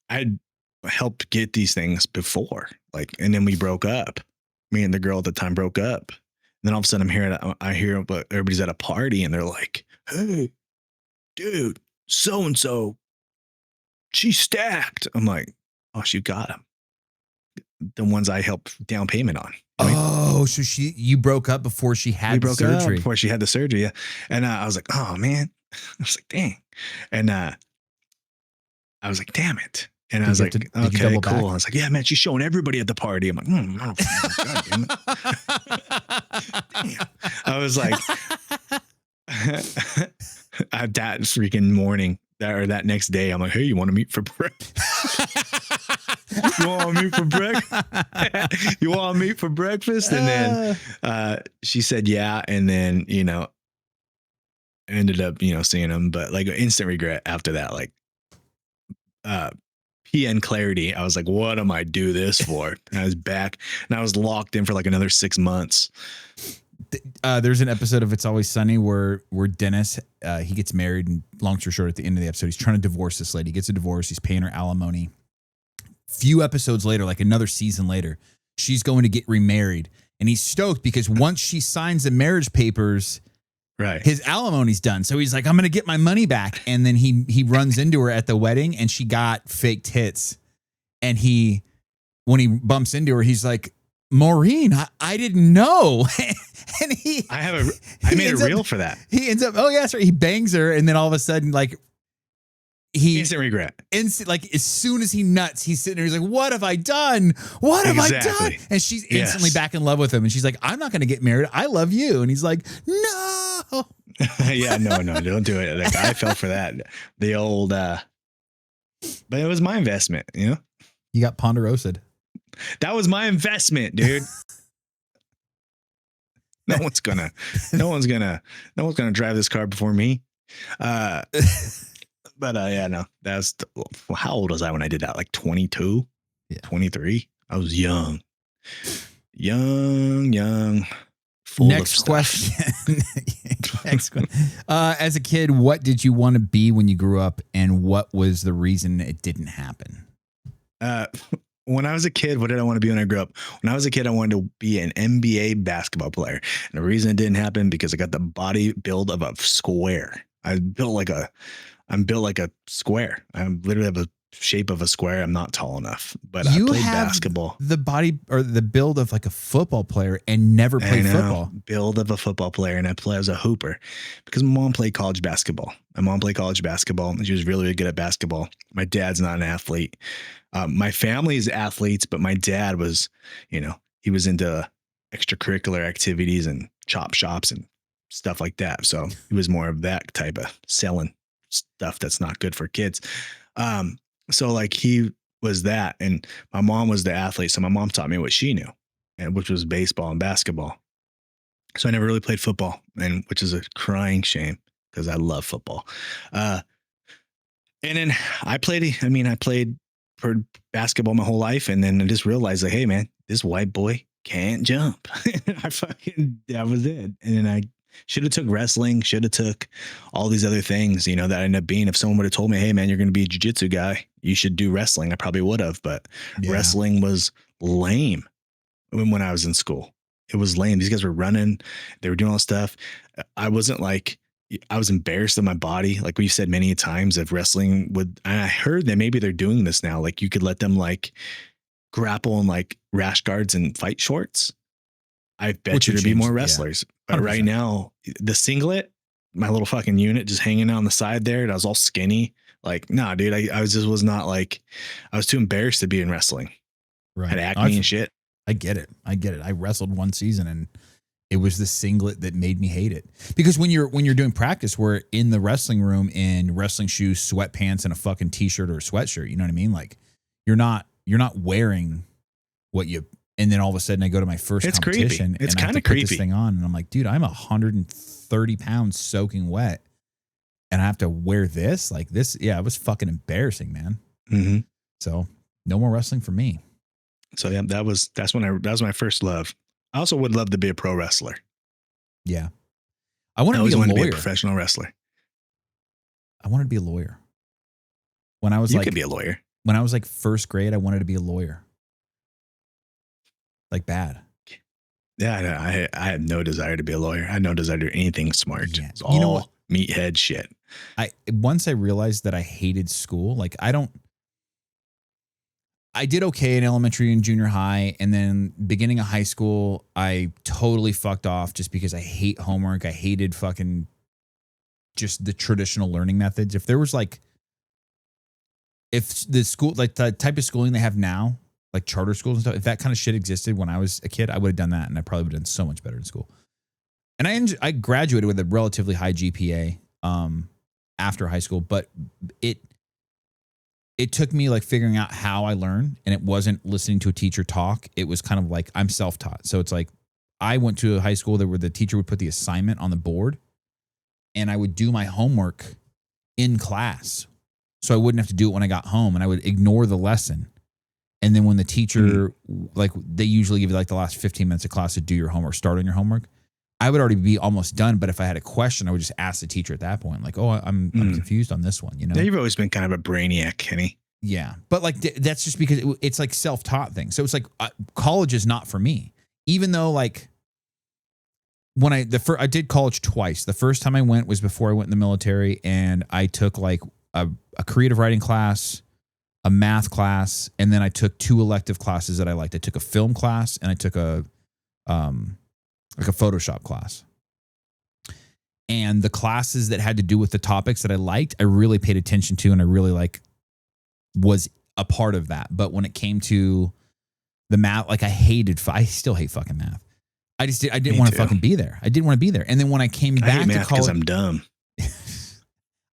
I'd helped get these things before, like, and then we broke up. Me and the girl at the time broke up. And then all of a sudden I hear but everybody's at a party and they're like, hey, dude, so-and-so, she's stacked. I'm like, oh, she got them. The ones I helped down payment on. Oh, so you broke up before she had the surgery. Before she had the surgery, yeah. And I was like, oh man. I was like, dang. And I was like, damn it. And I Did was you like, have to- did you okay, double cool. back? I was like, yeah, man, she's showing everybody at the party. I'm like, God damn it. Damn. I was like, that freaking morning that next day, I'm like, hey, you want to meet for breakfast? You want to meet for breakfast? You want to meet for breakfast? And then she said, yeah. And then, ended up, seeing him, but like instant regret after that, like, PN clarity. I was like, what am I do this for? And I was back and I was locked in for like another 6 months. There's an episode of It's Always Sunny where Dennis, he gets married, and long story short, at the end of the episode, he's trying to divorce this lady. He gets a divorce. He's paying her alimony. Few episodes later, like another season later, she's going to get remarried, and he's stoked because once she signs the marriage papers, right, his alimony's done. So he's like, I'm going to get my money back. And then he runs into her at the wedding, and she got fake tits. And when he bumps into her, he's like, Maureen, I didn't know. And I made a reel for that. He ends up, oh yeah, sorry. He bangs her, and then all of a sudden, like, instant regret. Like as soon as he nuts, he's sitting there. He's like, "What have I done? What have I done?" And she's instantly back in love with him. And she's like, "I'm not going to get married. I love you." And he's like, "No." Yeah, no, don't do it. Like, I fell for that. The old, but it was my investment. You got ponderosa'd. That was my investment, dude. No one's gonna drive this car before me. But yeah, no, how old was I when I did that? Like 22, 23. I was young. Next question. Next question. As a kid, what did you want to be when you grew up, and what was the reason it didn't happen? When I was a kid, what did I want to be when I grew up? When I was a kid, I wanted to be an NBA basketball player. And the reason it didn't happen because I got the body build of a square. I'm built like a square. I literally have the shape of a square. I'm not tall enough, but I played basketball. The body or the build of like a football player and never played football. Build of a football player, and I play as a hooper because my mom played college basketball. And she was really, really good at basketball. My dad's not an athlete. My family is athletes, but my dad was, he was into extracurricular activities and chop shops and stuff like that. So he was more of that type of selling stuff that's not good for kids. So like he was that, and my mom was the athlete. So my mom taught me what she knew, and which was baseball and basketball. So I never really played football, and which is a crying shame because I love football. And then I played for basketball my whole life. And then I just realized like, hey man, this white boy can't jump. That was it. And then I should have took wrestling, should have took all these other things, that I ended up being. If someone would have told me, hey man, you're going to be a jiu-jitsu guy, you should do wrestling, I probably would have, but wrestling was lame when I was in school. It was lame. These guys were running, they were doing all this stuff. I was embarrassed of my body. Like we've said many times, if wrestling would, and I heard that maybe they're doing this now. Like you could let them like grapple in like rash guards and fight shorts. I bet you there'd be more wrestlers. Yeah, but right now, the singlet, my little fucking unit just hanging out on the side there, and I was all skinny. Like, nah, dude, I was not like, I was too embarrassed to be in wrestling. Right. Had acne and shit. I get it. I wrestled one season, and it was the singlet that made me hate it. Because when you're doing practice, we're in the wrestling room in wrestling shoes, sweatpants, and a fucking t-shirt or a sweatshirt. You know what I mean? Like you're not wearing what you. And then all of a sudden, I go to my first competition. Creepy. It's kind of creepy. Put this thing on, and I'm like, dude, I'm 130 pounds soaking wet, and I have to wear this. Like this, yeah, it was fucking embarrassing, man. Mm-hmm. So no more wrestling for me. So yeah, that was my first love. I also would love to be a pro wrestler. Yeah, I wanted to be a professional wrestler. I wanted to be a lawyer. When I was you could be a lawyer. When I was like first grade, I wanted to be a lawyer. Like bad. Yeah, I had no desire to be a lawyer. I had no desire to do anything smart. Yeah. It's all meathead shit. Once I realized that I hated school, like I did okay in elementary and junior high, and then beginning of high school, I totally fucked off just because I hate homework. I hated fucking just the traditional learning methods. If there was like if the school, like the type of schooling they have now, like charter schools and stuff, if that kind of shit existed when I was a kid, I would have done that, and I probably would have done so much better in school. And I graduated with a relatively high GPA after high school, but it took me like figuring out how I learn, and it wasn't listening to a teacher talk. It was kind of like I'm self-taught. So it's like I went to a high school where the teacher would put the assignment on the board, and I would do my homework in class. So I wouldn't have to do it when I got home, and I would ignore the lesson. And then when the teacher, like they usually give you like the last 15 minutes of class to do your homework, start on your homework, I would already be almost done. But if I had a question, I would just ask the teacher at that point, like, oh, I'm confused on this one, you know? Yeah, you've always been kind of a brainiac, Kenny. Yeah. But like, that's just because it's like self-taught thing. So it's like college is not for me, even though like when I did college twice. The first time I went was before I went in the military, and I took like a creative writing class, a math class, and then I took 2 elective classes that I liked. I took a film class, and I took a Photoshop class. And the classes that had to do with the topics that I liked, I really paid attention to, and I really like was a part of that. But when it came to the math, like I still hate fucking math. I didn't want to fucking be there. I didn't want to be there. And then when I came back to college, because I'm dumb.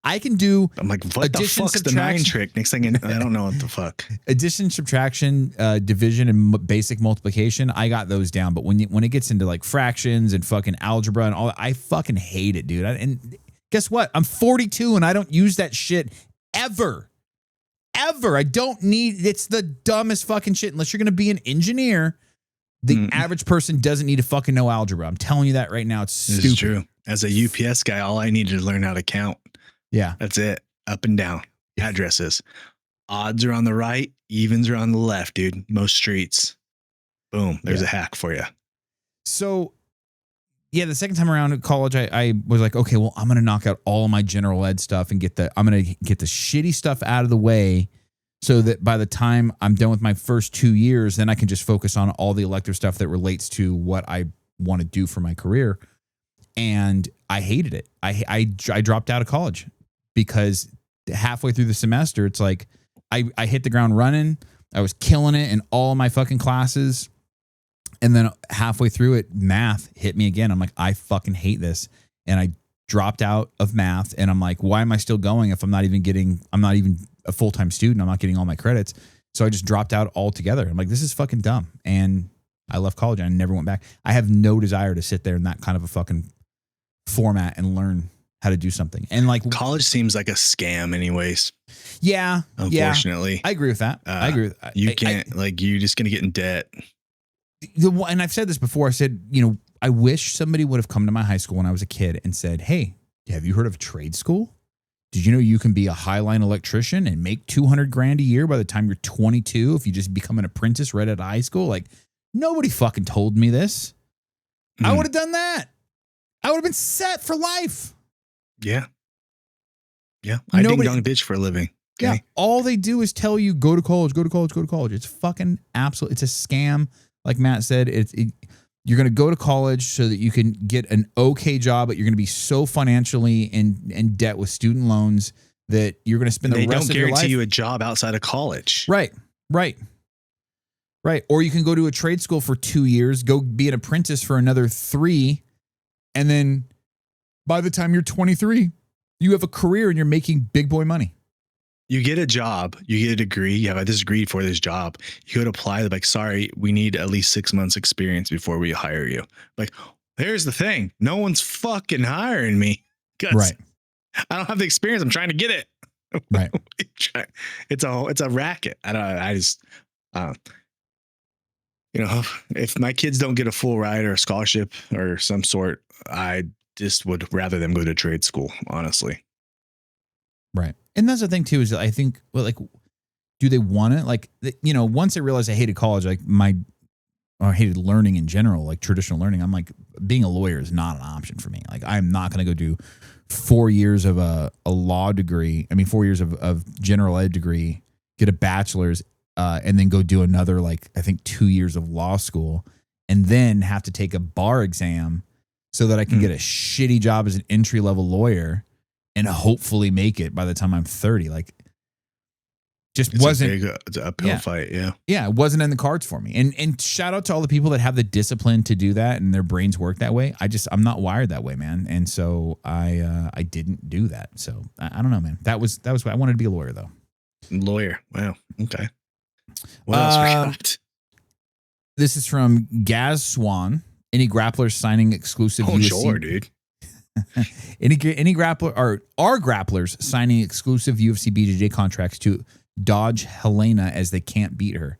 I can do. I'm like, what the fuck's the 9 trick? Next thing I don't know what the fuck. Addition, subtraction, division, and basic multiplication. I got those down. But when it gets into like fractions and fucking algebra and all that, I fucking hate it, dude. And guess what? I'm 42 and I don't use that shit ever. Ever. I don't need. It's the dumbest fucking shit. Unless you're going to be an engineer, the average person doesn't need to fucking know algebra. I'm telling you that right now. It's stupid. This is true. As a UPS guy, all I needed to learn how to count. Yeah. That's it. Up and down. Addresses. Odds are on the right. Evens are on the left, dude. Most streets. Boom. There's a hack for you. So, yeah, the second time around at college, I was like, okay, well, I'm going to knock out all of my general ed stuff and I'm going to get the shitty stuff out of the way so that by the time I'm done with my first 2 years, then I can just focus on all the elective stuff that relates to what I want to do for my career. And I hated it. I dropped out of college. Because halfway through the semester, it's like I hit the ground running. I was killing it in all my fucking classes. And then halfway through it, math hit me again. I'm like, I fucking hate this. And I dropped out of math. And I'm like, why am I still going if I'm not even a full-time student? I'm not getting all my credits. So I just dropped out altogether. I'm like, this is fucking dumb. And I left college and I never went back. I have no desire to sit there in that kind of a fucking format and learn how to do something. And like college seems like a scam anyways. Yeah. Unfortunately. Yeah, I agree with that. I agree with that. You can't you're just going to get in debt. And I've said this before. I said, I wish somebody would have come to my high school when I was a kid and said, hey, have you heard of trade school? Did you know you can be a highline electrician and make $200,000 a year by the time you're 22 if you just become an apprentice right out of high school? Like nobody fucking told me this. I would have done that. I would have been set for life. Yeah. Yeah. I ding dong ditch for a living. Okay? Yeah. All they do is tell you, go to college, go to college, go to college. It's fucking absolute. It's a scam. Like Matt said, you're going to go to college so that you can get an okay job, but you're going to be so financially in debt with student loans that you're going to spend the rest of your life. They don't guarantee you a job outside of college. Right. Or you can go to a trade school for 2 years, go be an apprentice for another 3, and then by the time you're 23, you have a career and you're making big boy money. You get a job, you get a degree, you have this degree for this job. You would apply, like, sorry, we need at least 6 months experience before we hire you. Like, here's the thing. No one's fucking hiring me. Right. I don't have the experience. I'm trying to get it. Right. It's a racket. If my kids don't get a full ride or a scholarship or some sort, I just would rather them go to trade school, honestly. Right. And that's the thing too, is I think, well, like, do they want it? Like, once I realized I hated college, like I hated learning in general, like traditional learning. I'm like, being a lawyer is not an option for me. Like, I'm not going to go do 4 years of a law degree. 4 years of general ed degree, get a bachelor's, and then go do another, like, I think 2 years of law school, and then have to take a bar exam so that I can get a shitty job as an entry-level lawyer and hopefully make it by the time I'm 30. Like, Just It's wasn't it's an uphill fight. Yeah. Yeah, it wasn't in the cards for me. And shout out to all the people that have the discipline to do that and their brains work that way. I'm not wired that way, man. And so I didn't do that. So I don't know, man. That was why I wanted to be a lawyer though. Lawyer. Wow. Okay. What else we got? This is from Gaz Swan. Any grapplers signing exclusive Oh, UFC? sure, dude. any grappler or are grapplers signing exclusive UFC BJJ contracts to dodge Helena as they can't beat her?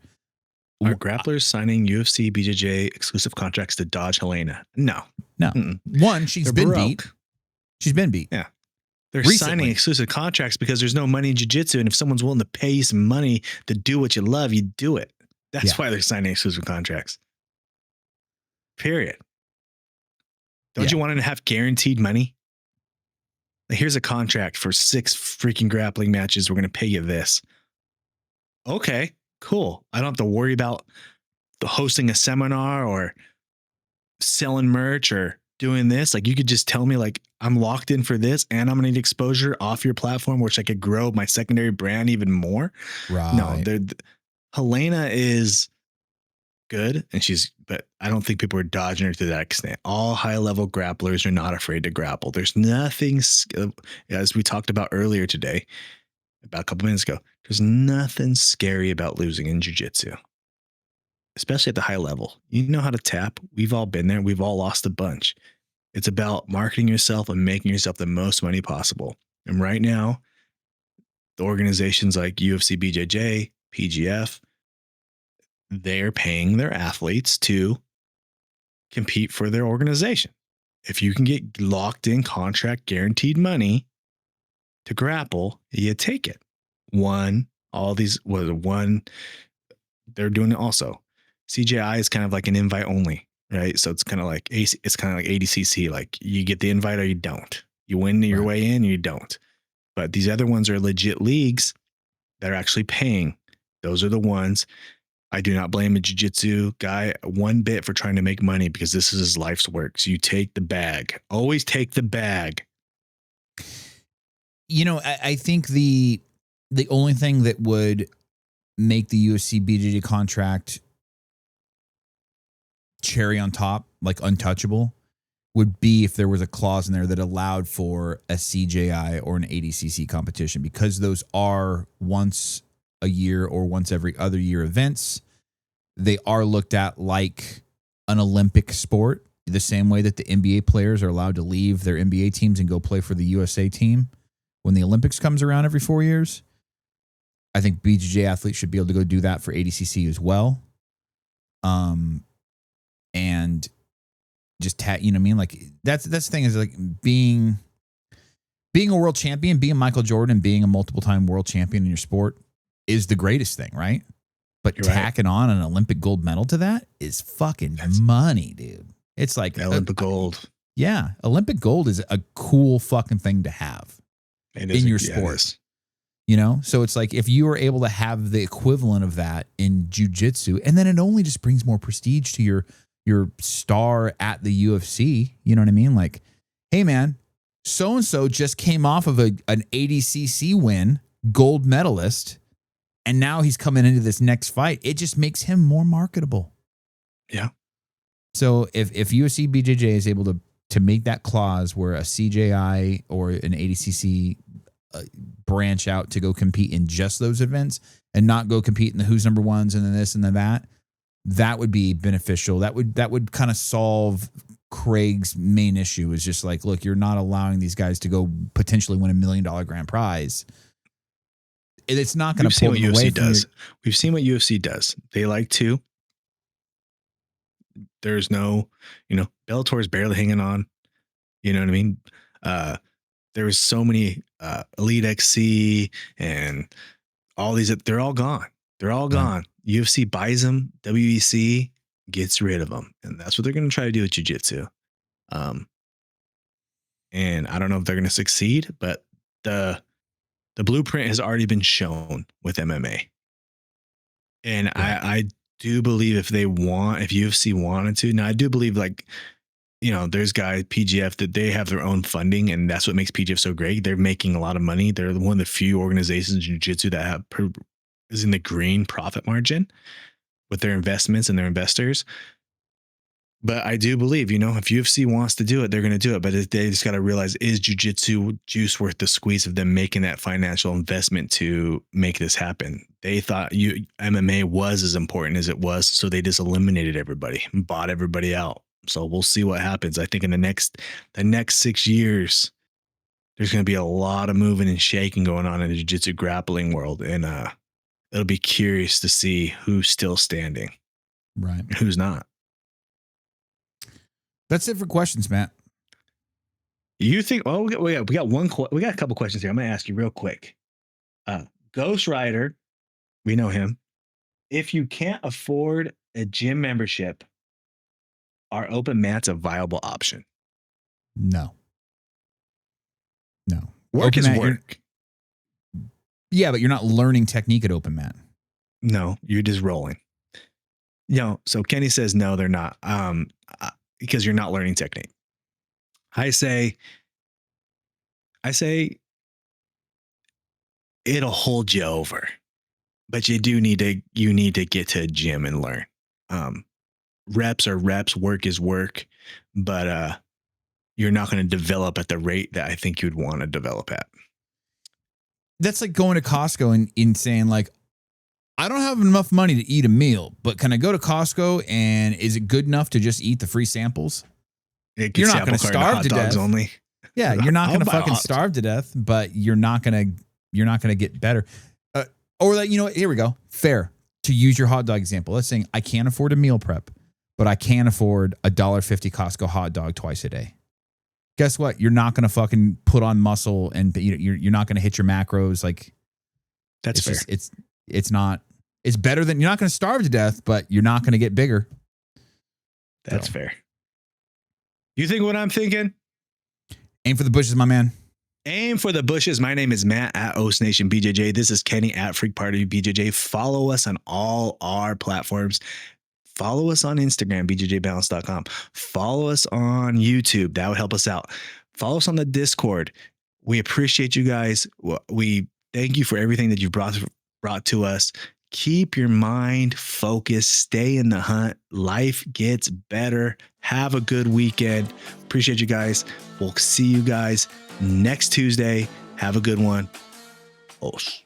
Are grapplers signing UFC BJJ exclusive contracts to dodge Helena? No. One, she's been beat. She's been beat. Yeah. They're signing exclusive contracts because there's no money in jiu-jitsu. And if someone's willing to pay you some money to do what you love, you do it. That's why they're signing exclusive contracts. Period. Don't you want to have guaranteed money? Like, here's a contract for 6 freaking grappling matches. We're going to pay you this. Okay, cool. I don't have to worry about hosting a seminar or selling merch or doing this. Like, you could just tell me, like, I'm locked in for this and I'm going to need exposure off your platform, which I could grow my secondary brand even more. Right. No, Helena is good, but I don't think people are dodging her to that extent. All high level grapplers are not afraid to grapple. There's nothing, as we talked about earlier today, about a couple minutes ago, there's nothing scary about losing in jiu-jitsu, especially at the high level. You know how to tap. We've all been there. We've all lost a bunch. It's about marketing yourself and making yourself the most money possible. And right now, the organizations like UFC, BJJ, PGF, they're paying their athletes to compete for their organization. If you can get locked in contract guaranteed money to grapple, you take it. They're doing it also. CJI is kind of like an invite only, right? So it's kind of like ADCC. Like, you get the invite or you don't. You win your way in or you don't. But these other ones are legit leagues that are actually paying. Those are the ones. I do not blame a jiu-jitsu guy one bit for trying to make money, because this is his life's work. So you take the bag. Always take the bag. You know, I think the only thing that would make the UFC BJJ contract cherry on top, like untouchable, would be if there was a clause in there that allowed for a CJI or an ADCC competition, because those are once a year or once every other year events. They are looked at like an Olympic sport, the same way that the NBA players are allowed to leave their NBA teams and go play for the USA team when the Olympics comes around every 4 years. I think BJJ athletes should be able to go do that for ADCC as well. And just you know what I mean? Like, that's the thing, is like being a world champion, being Michael Jordan, being a multiple time world champion in your sport is the greatest thing, right? But tacking on an Olympic gold medal to that is fucking money, dude. It's like Olympic gold. Yeah. Olympic gold is a cool fucking thing to have in your sport. You know? So it's like, if you were able to have the equivalent of that in jiu-jitsu, and then it only just brings more prestige to your star at the UFC. You know what I mean? Like, hey man, so-and-so just came off of an ADCC win, gold medalist, and now he's coming into this next fight. It just makes him more marketable. Yeah. So if UFC BJJ is able to make that clause where a CJI or an ADCC branch out to go compete in just those events and not go compete in the who's number ones and then this and then that would be beneficial. That would kind of solve Craig's main issue, is just like, look, you're not allowing these guys to go potentially win $1 million grand prize. It's not going to pull them away from We've seen what UFC does. They like to. There's no, Bellator is barely hanging on. You know what I mean? There was so many Elite XC and all these. They're all gone. They're all gone. UFC buys them. WEC gets rid of them, and that's what they're going to try to do with jiu-jitsu. And I don't know if they're going to succeed, but the blueprint has already been shown with MMA. And I do believe if UFC wanted to, now I do believe, like, there's guys, PGF, that they have their own funding, and that's what makes PGF so great. They're making a lot of money. They're one of the few organizations in jiu-jitsu that have is in the green profit margin with their investments and their investors. But I do believe, if UFC wants to do it, they're going to do it. But they just got to realize, is jiu-jitsu juice worth the squeeze of them making that financial investment to make this happen? They thought MMA was as important as it was, so they just eliminated everybody and bought everybody out. So we'll see what happens. I think in the next 6 years, there's going to be a lot of moving and shaking going on in the jiu-jitsu grappling world. And it'll be curious to see who's still standing, right? Who's not. That's it for questions, Matt. You think? Oh, we got a couple questions here. I'm gonna ask you real quick. Ghost Rider, we know him. If you can't afford a gym membership, are open mats a viable option? No. Work open is mat, work. Yeah, but you're not learning technique at open mat. No, you're just rolling. So Kenny says no, they're not. Because you're not learning technique. I say it'll hold you over, but you need to get to a gym and learn. Reps are reps, work is work, but you're not going to develop at the rate that I think you'd want to develop at. That's like going to Costco and saying like, I don't have enough money to eat a meal, but can I go to Costco and is it good enough to just eat the free samples? You're not going to starve to death. Only. Yeah, you're not going to fucking starve to death, but you're not going to get better. Or like, here we go. Fair. To use your hot dog example, let's say I can't afford a meal prep, but I can afford a $1.50 Costco hot dog twice a day. Guess what? You're not going to fucking put on muscle and you're not going to hit your macros. Like that's fair. It's not. It's better than you're not going to starve to death, but you're not going to get bigger. That's fair. You think what I'm thinking? Aim for the bushes, my man. Aim for the bushes. My name is Matt at Oast Nation BJJ. This is Kenny at Freak Party BJJ. Follow us on all our platforms. Follow us on Instagram, bjjbalance.com. Follow us on YouTube. That would help us out. Follow us on the Discord. We appreciate you guys. We thank you for everything that you've brought to us. Keep your mind focused. Stay in the hunt. Life gets better. Have a good weekend. Appreciate you guys. We'll see you guys next Tuesday. Have a good one. Os.